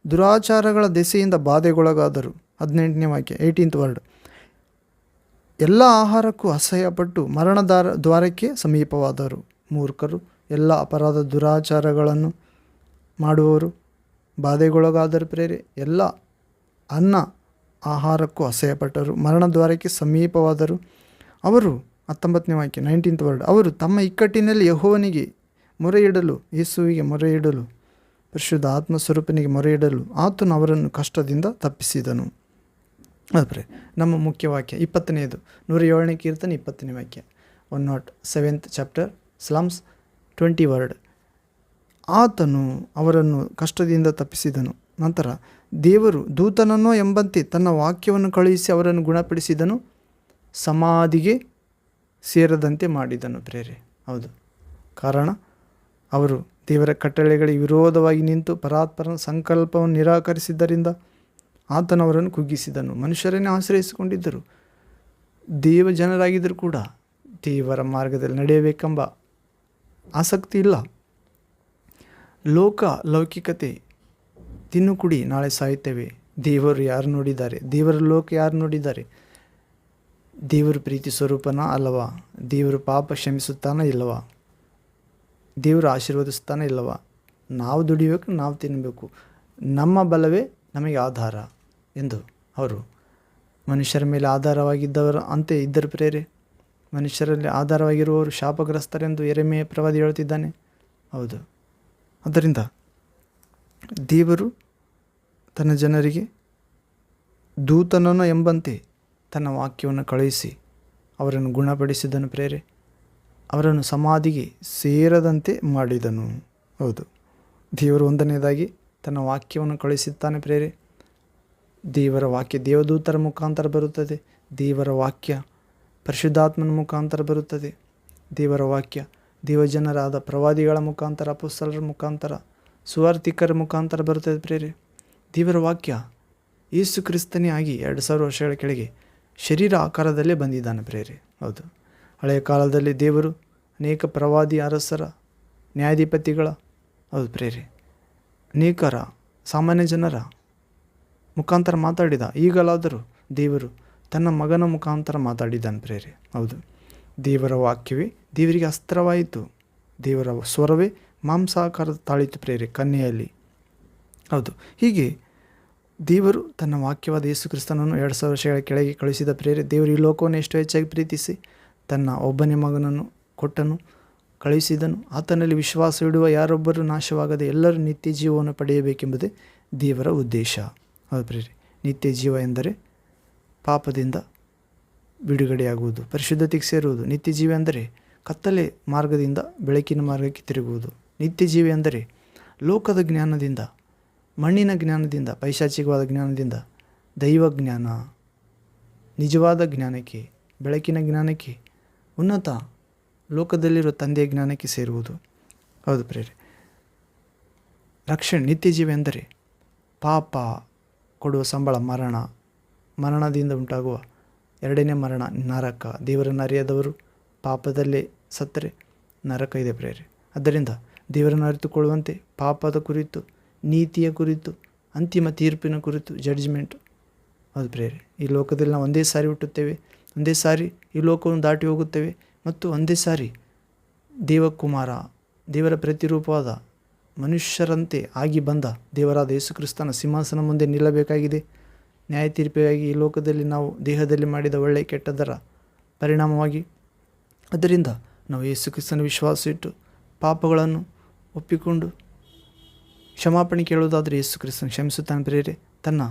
ದುರಾಚಾರಗಳ ದೆಸೆಯಿಂದ ಬಾಧೆಗೊಳಗಾದರು. 18ನೇ ವಾಕ್ಯ. 18th word. ಎಲ್ಲ ಆಹಾರಕ್ಕೂ ಅಸಹ್ಯಪಟ್ಟು ಮರಣ ದ್ವಾರಕ್ಕೆ ಸಮೀಪವಾದರು. ಮೂರ್ಖರು, ಎಲ್ಲ ಅಪರಾಧ ದುರಾಚಾರಗಳನ್ನು ಮಾಡುವವರು ಬಾಧೆಗೊಳಗಾದರು ಪ್ರೇರೆ. ಎಲ್ಲ ಅನ್ನ ಆಹಾರಕ್ಕೂ ಅಸಹ್ಯಪಟ್ಟರು, ಮರಣ ದ್ವಾರಕ್ಕೆ ಸಮೀಪವಾದರು. ಅವರು 19ನೇ ವಾಕ್ಯ. 19th word. ಅವರು ತಮ್ಮ ಇಕ್ಕಟ್ಟಿನಲ್ಲಿ ಯೆಹೋವನಿಗೆ ಮೊರೆಯಿಡಲು, ಯೇಸುವಿಗೆ ಮೊರೆಯಿಡಲು, ಪರಿಶುದ್ಧ ಆತ್ಮಸ್ವರೂಪನಿಗೆ ಮೊರೆಯಿಡಲು ಆತನು ಅವರನ್ನು ಕಷ್ಟದಿಂದ ತಪ್ಪಿಸಿದನು. ಅದೇ ನಮ್ಮ ಮುಖ್ಯ ವಾಕ್ಯ 20ನೇದು 107ನೇ ಕೀರ್ತನೆ 20ನೇ ವಾಕ್ಯ. 107th chapter slums 20 word. ಆತನು ಅವರನ್ನು ಕಷ್ಟದಿಂದ ತಪ್ಪಿಸಿದನು. ನಂತರ ದೇವರು ದೂತನನ್ನೋ ಎಂಬಂತೆ ತನ್ನ ವಾಕ್ಯವನ್ನು ಕಳುಹಿಸಿ ಅವರನ್ನು ಗುಣಪಡಿಸಿದನು, ಸಮಾಧಿಗೆ ಸೇರದಂತೆ ಮಾಡಿದನು ಪ್ರೇರೆ. ಹೌದು. ಕಾರಣ ಅವರು ದೇವರ ಕಟ್ಟಳೆಗಳಿಗೆ ವಿರೋಧವಾಗಿ ನಿಂತು ಪರಾತ್ಪರನ ಸಂಕಲ್ಪವನ್ನು ನಿರಾಕರಿಸಿದ್ದರಿಂದ ಆತನು ಅವರನ್ನು ಕುಗ್ಗಿಸಿದನು. ಮನುಷ್ಯರನ್ನೇ ಆಶ್ರಯಿಸಿಕೊಂಡಿದ್ದರು. ದೇವ ಜನರಾಗಿದ್ದರೂ ಕೂಡ ದೇವರ ಮಾರ್ಗದಲ್ಲಿ ನಡೆಯಬೇಕೆಂಬ ಆಸಕ್ತಿ ಇಲ್ಲ. ಲೌಕಿಕತೆ, ತಿನ್ನು ಕುಡಿ ನಾಳೆ ಸಾಯುತ್ತೇವೆ. ದೇವರು ಯಾರು ನೋಡಿದ್ದಾರೆ? ದೇವರ ಲೋಕ ಯಾರು ನೋಡಿದ್ದಾರೆ? ದೇವರು ಪ್ರೀತಿ ಸ್ವರೂಪನ ಅಲ್ಲವಾ? ದೇವರು ಪಾಪ ಕ್ಷಮಿಸುತ್ತಾನ ಇಲ್ಲವಾ? ದೇವರು ಆಶೀರ್ವದಿಸ್ತಾನೆ ಇಲ್ಲವಾ? ನಾವು ದುಡಿಬೇಕು, ನಾವು ತಿನ್ನಬೇಕು, ನಮ್ಮ ಬಲವೇ ನಮಗೆ ಆಧಾರ ಎಂದು ಅವರು ಮನುಷ್ಯರ ಮೇಲೆ ಆಧಾರವಾಗಿದ್ದವರು ಅಂತೆ ಇದ್ದರು ಪ್ರೇರೆ. ಮನುಷ್ಯರಲ್ಲಿ ಆಧಾರವಾಗಿರುವವರು ಶಾಪಗ್ರಸ್ತರೆಂದು ಯೆರೆಮೀಯ ಪ್ರವಾದಿ ಹೇಳುತ್ತಿದ್ದಾನೆ. ಹೌದು. ಆದ್ದರಿಂದ ದೇವರು ತನ್ನ ಜನರಿಗೆ ದೂತನನ್ನು ಎಂಬಂತೆ ತನ್ನ ವಾಕ್ಯವನ್ನು ಕಳುಹಿಸಿ ಅವರನ್ನು ಗುಣಪಡಿಸಿದನು ಪ್ರೇರೆ. ಅವರನ್ನು ಸಮಾಧಿಗೆ ಸೇರದಂತೆ ಮಾಡಿದನು. ಹೌದು. ದೇವರು ಒಂದನೇದಾಗಿ ತನ್ನ ವಾಕ್ಯವನ್ನು ಕಳುಹಿಸುತ್ತಾನೆ ಪ್ರೇರೆ. ದೇವರ ವಾಕ್ಯ ದೇವದೂತರ ಮುಖಾಂತರ ಬರುತ್ತದೆ. ದೇವರ ವಾಕ್ಯ ಪರಿಶುದ್ಧಾತ್ಮನ ಮುಖಾಂತರ ಬರುತ್ತದೆ. ದೇವರ ವಾಕ್ಯ ದೇವಜನರಾದ ಪ್ರವಾದಿಗಳ ಮುಖಾಂತರ, ಅಪೊಸ್ತಲರ ಮುಖಾಂತರ, ಸುವಾರ್ತಿಕರ ಮುಖಾಂತರ ಬರುತ್ತದೆ ಪ್ರೇರೆ. ದೇವರ ವಾಕ್ಯ ಯೇಸು ಕ್ರಿಸ್ತನೇ ಆಗಿ 2000 ವರ್ಷಗಳ ಕೆಳಗೆ ಶರೀರ ಆಕಾರದಲ್ಲೇ ಬಂದಿದ್ದಾನೆ ಪ್ರೇರೆ. ಹೌದು. ಹಳೆಯ ಕಾಲದಲ್ಲಿ ದೇವರು ಅನೇಕ ಪ್ರವಾದಿ, ಅರಸರ, ನ್ಯಾಯಾಧಿಪತಿಗಳ, ಹೌದು ಪ್ರೇರೆ, ಅನೇಕರ ಸಾಮಾನ್ಯ ಜನರ ಮುಖಾಂತರ ಮಾತಾಡಿದ. ಈಗಲಾದರೂ ದೇವರು ತನ್ನ ಮಗನ ಮುಖಾಂತರ ಮಾತಾಡಿದ್ದಾನೆ ಪ್ರೇರೆ. ಹೌದು. ದೇವರ ವಾಕ್ಯವೇ ದೇವರಿಗೆ ಅಸ್ತ್ರವಾಯಿತು. ದೇವರ ಸ್ವರವೇ ಮಾಂಸಾಕಾರದ ತಾಳಿತು ಪ್ರೇರೆ ಕನ್ಯೆಯಲ್ಲಿ. ಹೌದು. ಹೀಗೆ ದೇವರು ತನ್ನ ವಾಕ್ಯವಾದ ಯೇಸು ಕ್ರಿಸ್ತನನ್ನು 2000 ವರ್ಷಗಳ ಕೆಳಗೆ ಕಳುಹಿಸಿದ ಪ್ರೇರೆ. ದೇವರು ಈ ಲೋಕವನ್ನು ಎಷ್ಟು ಹೆಚ್ಚಾಗಿ ಪ್ರೀತಿಸಿ ತನ್ನ ಒಬ್ಬನೇ ಮಗನನ್ನು ಕೊಟ್ಟನು. ಕಳುಹಿಸಿದನು. ಆತನಲ್ಲಿ ವಿಶ್ವಾಸವಿಡುವ ಯಾರೊಬ್ಬರೂ ನಾಶವಾಗದೆ ಎಲ್ಲರೂ ನಿತ್ಯ ಜೀವವನ್ನು ಪಡೆಯಬೇಕೆಂಬುದೇ ದೇವರ ಉದ್ದೇಶ. ಹೌದು ಪ್ರಿಯರೇ, ನಿತ್ಯ ಜೀವ ಎಂದರೆ ಪಾಪದಿಂದ ಬಿಡುಗಡೆಯಾಗುವುದು, ಪರಿಶುದ್ಧತೆಗೆ ಸೇರುವುದು. ನಿತ್ಯ ಜೀವ ಎಂದರೆ ಕತ್ತಲೆ ಮಾರ್ಗದಿಂದ ಬೆಳಕಿನ ಮಾರ್ಗಕ್ಕೆ ತಿರುಗುವುದು. ನಿತ್ಯ ಜೀವ ಎಂದರೆ ಲೋಕದ ಜ್ಞಾನದಿಂದ, ಮಣ್ಣಿನ ಜ್ಞಾನದಿಂದ, ಪೈಶಾಚಿಕವಾದ ಜ್ಞಾನದಿಂದ ದೈವ ಜ್ಞಾನ, ನಿಜವಾದ ಜ್ಞಾನಕ್ಕೆ, ಬೆಳಕಿನ ಜ್ಞಾನಕ್ಕೆ, ಉನ್ನತ ಲೋಕದಲ್ಲಿರುವ ತಂದೆಯ ಜ್ಞಾನಕ್ಕೆ ಸೇರುವುದು. ಹೌದು ಪ್ರಿಯರೇ, ರಕ್ಷಣೆ ನಿತ್ಯ ಜೀವ ಎಂದರೆ ಪಾಪ ಕೊಡುವ ಸಂಬಳ ಮರಣ, ಮರಣದಿಂದ ಉಂಟಾಗುವ ಎರಡನೇ ಮರಣ ನರಕ. ದೇವರನ್ನು ಅರಿಯದವರು ಪಾಪದಲ್ಲೇ ಸತ್ತರೆ ನರಕ ಇದೆ ಪ್ರಿಯರೇ. ಆದ್ದರಿಂದ ದೇವರನ್ನು ಅರಿತುಕೊಳ್ಳುವಂತೆ ಪಾಪದ ಕುರಿತು, ನೀತಿಯ ಕುರಿತು, ಅಂತಿಮ ತೀರ್ಪಿನ ಕುರಿತು, ಜಡ್ಜ್ಮೆಂಟ್. ಹೌದು ಪ್ರಿಯರೇ, ಈ ಲೋಕದಲ್ಲಿ ನಾವು ಒಂದೇ ಸಾರಿ ಹುಟ್ಟುತ್ತೇವೆ, ಒಂದೇ ಸಾರಿ ಈ ಲೋಕವನ್ನು ದಾಟಿ ಹೋಗುತ್ತೇವೆ ಮತ್ತು ಒಂದೇ ಸಾರಿ ದೇವಕುಮಾರ, ದೇವರ ಪ್ರತಿರೂಪವಾದ ಮನುಷ್ಯರಂತೆ ಆಗಿ ಬಂದ ದೇವರಾದ ಯೇಸು ಕ್ರಿಸ್ತನ ಸಿಂಹಾಸನ ಮುಂದೆ ನಿಲ್ಲಬೇಕಾಗಿದೆ. ನ್ಯಾಯ ತೀರ್ಪಿಗಾಗಿ ಈ ಲೋಕದಲ್ಲಿ ನಾವು ದೇಹದಲ್ಲಿ ಮಾಡಿದ ಒಳ್ಳೆಯ ಕೆಟ್ಟದರ ಪರಿಣಾಮವಾಗಿ. ಅದರಿಂದ ನಾವು ಯೇಸು ಕ್ರಿಸ್ತನ ವಿಶ್ವಾಸ ಇಟ್ಟು ಪಾಪಗಳನ್ನು ಒಪ್ಪಿಕೊಂಡು ಕ್ಷಮಾಪಣೆ ಕೇಳುವುದಾದರೆ ಯೇಸು ಕ್ರಿಸ್ತನ ಕ್ಷಮಿಸುತ್ತಾನೆ ಪ್ರಿಯರೇ. ತನ್ನ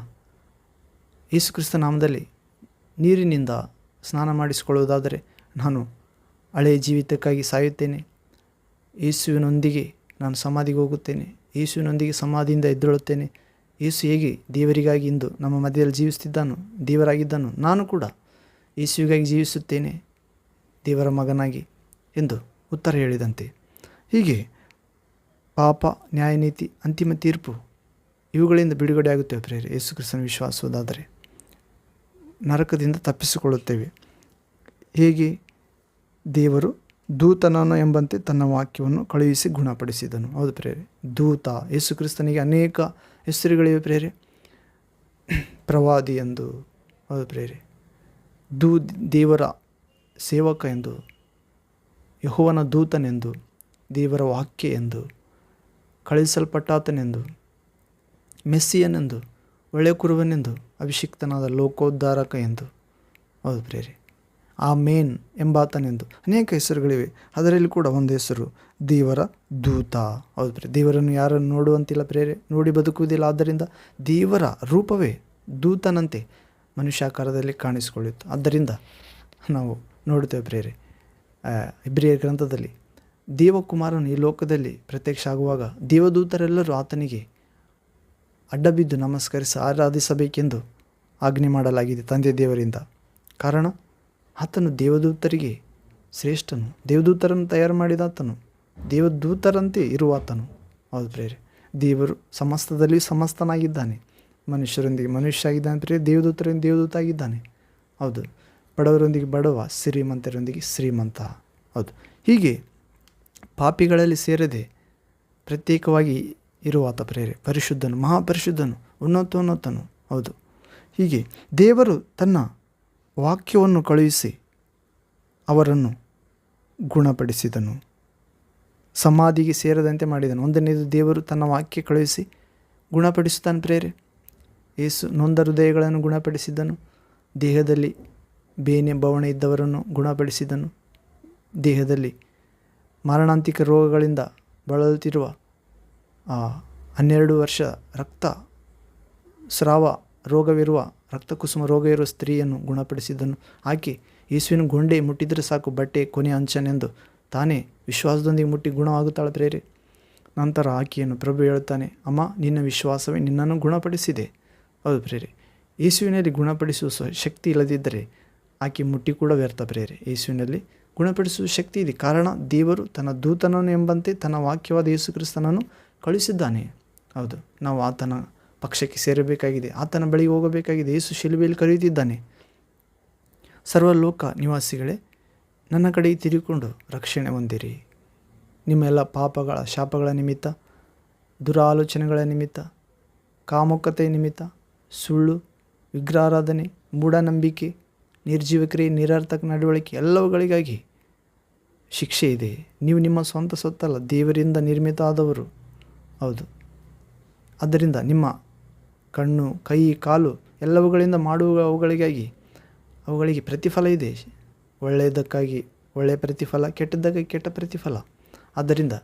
ಯೇಸು ಕ್ರಿಸ್ತ ನಾಮದಲ್ಲಿ ನೀರಿನಿಂದ ಸ್ನಾನ ಮಾಡಿಸಿಕೊಳ್ಳುವುದಾದರೆ ನಾನು ಹಳೆಯ ಜೀವಿತಕ್ಕಾಗಿ ಸಾಯುತ್ತೇನೆ, ಯೇಸುವಿನೊಂದಿಗೆ ನಾನು ಸಮಾಧಿಗೆ ಹೋಗುತ್ತೇನೆ, ಯೇಸುವಿನೊಂದಿಗೆ ಸಮಾಧಿಯಿಂದ ಎದ್ದೇಳುತ್ತೇನೆ. ಯೇಸು ಹೇಗೆ ದೇವರಿಗಾಗಿ ಇಂದು ನಮ್ಮ ಮಧ್ಯದಲ್ಲಿ ಜೀವಿಸುತ್ತಿದ್ದಾನು, ದೇವರಾಗಿದ್ದನು, ನಾನು ಕೂಡ ಯೇಸುವಿಗಾಗಿ ಜೀವಿಸುತ್ತೇನೆ ದೇವರ ಮಗನಾಗಿ ಎಂದು ಉತ್ತರ ಹೇಳಿದಂತೆ. ಹೀಗೆ ಪಾಪ, ನ್ಯಾಯನೀತಿ, ಅಂತಿಮ ತೀರ್ಪು ಇವುಗಳಿಂದ ಬಿಡುಗಡೆಯಾಗುತ್ತೇವೆ ಪ್ರಿಯರೇ. ಯೇಸು ಕ್ರಿಸ್ತನ ವಿಶ್ವಾಸವಾದರೆ ನರಕದಿಂದ ತಪ್ಪಿಸಿಕೊಳ್ಳುತ್ತೇವೆ. ಹೇಗೆ ದೇವರು ದೂತನನ್ನು ಎಂಬಂತೆ ತನ್ನ ವಾಕ್ಯವನ್ನು ಕಳುಹಿಸಿ ಗುಣಪಡಿಸಿದನು. ಹೌದು ಪ್ರಿಯರೇ, ದೂತ. ಯೇಸು ಕ್ರಿಸ್ತನಿಗೆ ಅನೇಕ ಹೆಸರುಗಳಿವೆ ಪ್ರಿಯರೇ. ಪ್ರವಾದಿ ಎಂದು, ಹೌದು ಪ್ರಿಯರೇ, ದೇವರ ಸೇವಕ ಎಂದು, ಯೆಹೋವನ ದೂತನೆಂದು, ದೇವರ ವಾಕ್ಯ ಎಂದು, ಕಳುಹಿಸಲ್ಪಟ್ಟಾತನೆಂದು, ಮೆಸ್ಸಿಯನೆಂದು, ಒಳ್ಳೆಯ ಕುರುವನೆಂದು, ಅಭಿಷಿಕ್ತನಾದ ಲೋಕೋದ್ಧಾರಕ ಎಂದು. ಹೌದು ಪ್ರಿಯರೇ, ಆಮೇನ್ ಎಂಬಾತನೆಂದು ಅನೇಕ ಹೆಸರುಗಳಿವೆ. ಅದರಲ್ಲಿ ಕೂಡ ಒಂದು ಹೆಸರು ದೇವರ ದೂತ. ಹೌದು ಪ್ರಿಯರೇ, ದೇವರನ್ನು ಯಾರನ್ನು ನೋಡುವಂತಿಲ್ಲ ಪ್ರಿಯರೇ, ನೋಡಿ ಬದುಕುವುದಿಲ್ಲ. ಆದ್ದರಿಂದ ದೇವರ ರೂಪವೇ ದೂತನಂತೆ ಮನುಷ್ಯಾಕಾರದಲ್ಲಿ ಕಾಣಿಸಿಕೊಳ್ಳಿತ್ತು. ಆದ್ದರಿಂದ ನಾವು ನೋಡುತ್ತೇವೆ ಪ್ರಿಯರೇ, ಇಬ್ರಿಯರ ಗ್ರಂಥದಲ್ಲಿ ದೇವಕುಮಾರನು ಈ ಲೋಕದಲ್ಲಿ ಪ್ರತ್ಯಕ್ಷ ಆಗುವಾಗ ದೇವದೂತರೆಲ್ಲರೂ ಆತನಿಗೆ ಅಡ್ಡಬಿದ್ದು ನಮಸ್ಕರಿಸಿ ಆರಾಧಿಸಬೇಕೆಂದು ಆಜ್ಞೆ ಮಾಡಲಾಗಿದೆ ತಂದೆ ದೇವರಿಂದ. ಕಾರಣ ಆತನು ದೇವದೂತರಿಗೆ ಶ್ರೇಷ್ಠನು, ದೇವದೂತರನ್ನು ತಯಾರು ಮಾಡಿದ ಆತನು, ದೇವದೂತರಂತೆ ಇರುವಾತನು. ಹೌದು ಪ್ರಿಯರೇ, ದೇವರು ಸಮಸ್ತದಲ್ಲಿ ಸಮಸ್ತನಾಗಿದ್ದಾನೆ, ಮನುಷ್ಯರೊಂದಿಗೆ ಮನುಷ್ಯ ಆಗಿದ್ದಾನೆ ಪ್ರಿಯರೇ, ದೇವದೂತರೊಂದಿಗೆ ದೇವದೂತ ಆಗಿದ್ದಾನೆ. ಹೌದು, ಬಡವರೊಂದಿಗೆ ಬಡವ, ಶ್ರೀಮಂತರೊಂದಿಗೆ ಶ್ರೀಮಂತ. ಹೌದು, ಹೀಗೆ ಪಾಪಿಗಳಲ್ಲಿ ಸೇರದೆ ಪ್ರತ್ಯೇಕವಾಗಿ ಇರುವಾತ ಪ್ರಿಯರೇ, ಪರಿಶುದ್ಧನು, ಮಹಾಪರಿಶುದ್ಧನು, ಉನ್ನತೋನ್ನತನು. ಹೌದು, ಹೀಗೆ ದೇವರು ತನ್ನ ವಾಕ್ಯವನ್ನು ಕಳುಹಿಸಿ ಅವರನ್ನು ಗುಣಪಡಿಸಿದನು, ಸಮಾಧಿಗೆ ಸೇರದಂತೆ ಮಾಡಿದನು. ಒಂದನೇದು, ದೇವರು ತನ್ನ ವಾಕ್ಯ ಕಳುಹಿಸಿ ಗುಣಪಡಿಸುತ್ತಾನೆ ಪ್ರಿಯರೇ. ಯೇಸು ನೊಂದ ಹೃದಯಗಳನ್ನು ಗುಣಪಡಿಸಿದನು, ದೇಹದಲ್ಲಿ ಬೇನೆ ಬವಣೆ ಇದ್ದವರನ್ನು ಗುಣಪಡಿಸಿದನು, ದೇಹದಲ್ಲಿ ಮಾರಣಾಂತಿಕ ರೋಗಗಳಿಂದ ಬಳಲುತ್ತಿರುವ 12 ವರ್ಷ ರಕ್ತ ಸ್ರಾವ ರೋಗವಿರುವ, ರಕ್ತಕುಸುಮ ರೋಗ ಇರುವ ಸ್ತ್ರೀಯನ್ನು ಗುಣಪಡಿಸಿದನು. ಆಕೆ ಯೇಸುವಿನ ಗೊಂಡೆ ಮುಟ್ಟಿದರೆ ಸಾಕು, ಬಟ್ಟೆ ಕೊನೆ ಅಂಚನೆಂದು ತಾನೇ ವಿಶ್ವಾಸದೊಂದಿಗೆ ಮುಟ್ಟಿ ಗುಣವಾಗುತ್ತಾಳೆ ಪ್ರೇರೆ. ನಂತರ ಆಕೆಯನ್ನು ಪ್ರಭು ಹೇಳುತ್ತಾನೆ, ಅಮ್ಮ, ನಿನ್ನ ವಿಶ್ವಾಸವೇ ನಿನ್ನನ್ನು ಗುಣಪಡಿಸಿದೆ. ಹೌದು ಪ್ರೇರೆ, ಯೇಸುವಿನಲ್ಲಿ ಗುಣಪಡಿಸುವ ಶಕ್ತಿ ಇಲ್ಲದಿದ್ದರೆ ಆಕೆ ಮುಟ್ಟಿ ಕೂಡ ವ್ಯರ್ಥ ಪ್ರೇರೆ. ಯೇಸುವಿನಲ್ಲಿ ಗುಣಪಡಿಸುವ ಶಕ್ತಿ ಇದೆ, ಕಾರಣ ದೇವರು ತನ್ನ ದೂತನನ್ನು ಎಂಬಂತೆ ತನ್ನ ವಾಕ್ಯವಾದ ಯೇಸು ಕ್ರಿಸ್ತನನ್ನು ಕಳಿಸಿದ್ದಾನೆ. ಹೌದು, ನಾವು ಆತನ ಪಕ್ಷಕ್ಕೆ ಸೇರಬೇಕಾಗಿದೆ, ಆತನ ಬಳಿಗೆ ಹೋಗಬೇಕಾಗಿದೆ. ಯೇಸು ಶಿಲುಬೆಯಲ್ಲಿ ಕರೆಯುತ್ತಿದ್ದಾನೆ, ಸರ್ವಲೋಕ ನಿವಾಸಿಗಳೇ, ನನ್ನ ಕಡೆಗೆ ತಿರುಗಿಕೊಂಡು ರಕ್ಷಣೆ ಹೊಂದಿರಿ. ನಿಮ್ಮೆಲ್ಲ ಪಾಪಗಳ ಶಾಪಗಳ ನಿಮಿತ್ತ, ದುರಾಲೋಚನೆಗಳ ನಿಮಿತ್ತ, ಕಾಮುಕತೆಯ ನಿಮಿತ್ತ, ಸುಳ್ಳು, ವಿಗ್ರಹಾರಾಧನೆ, ಮೂಢನಂಬಿಕೆ, ನಿರ್ಜೀವ ಕ್ರಿಯೆ, ನಿರರ್ಥಕ ನಡವಳಿಕೆ ಎಲ್ಲವುಗಳಿಗಾಗಿ ಶಿಕ್ಷೆ ಇದೆ. ನೀವು ನಿಮ್ಮ ಸ್ವಂತ ಸೊತ್ತಲ್ಲ, ದೇವರಿಂದ ನಿರ್ಮಿತ ಆದವರು. ಹೌದು, ಆದ್ದರಿಂದ ನಿಮ್ಮ ಕಣ್ಣು, ಕೈ, ಕಾಲು ಎಲ್ಲವುಗಳಿಂದ ಮಾಡುವ ಅವುಗಳಿಗೆ ಪ್ರತಿಫಲ ಇದೆ. ಒಳ್ಳೆಯದಕ್ಕಾಗಿ ಒಳ್ಳೆಯ ಪ್ರತಿಫಲ, ಕೆಟ್ಟದ್ದಕ್ಕಾಗಿ ಕೆಟ್ಟ ಪ್ರತಿಫಲ. ಆದ್ದರಿಂದ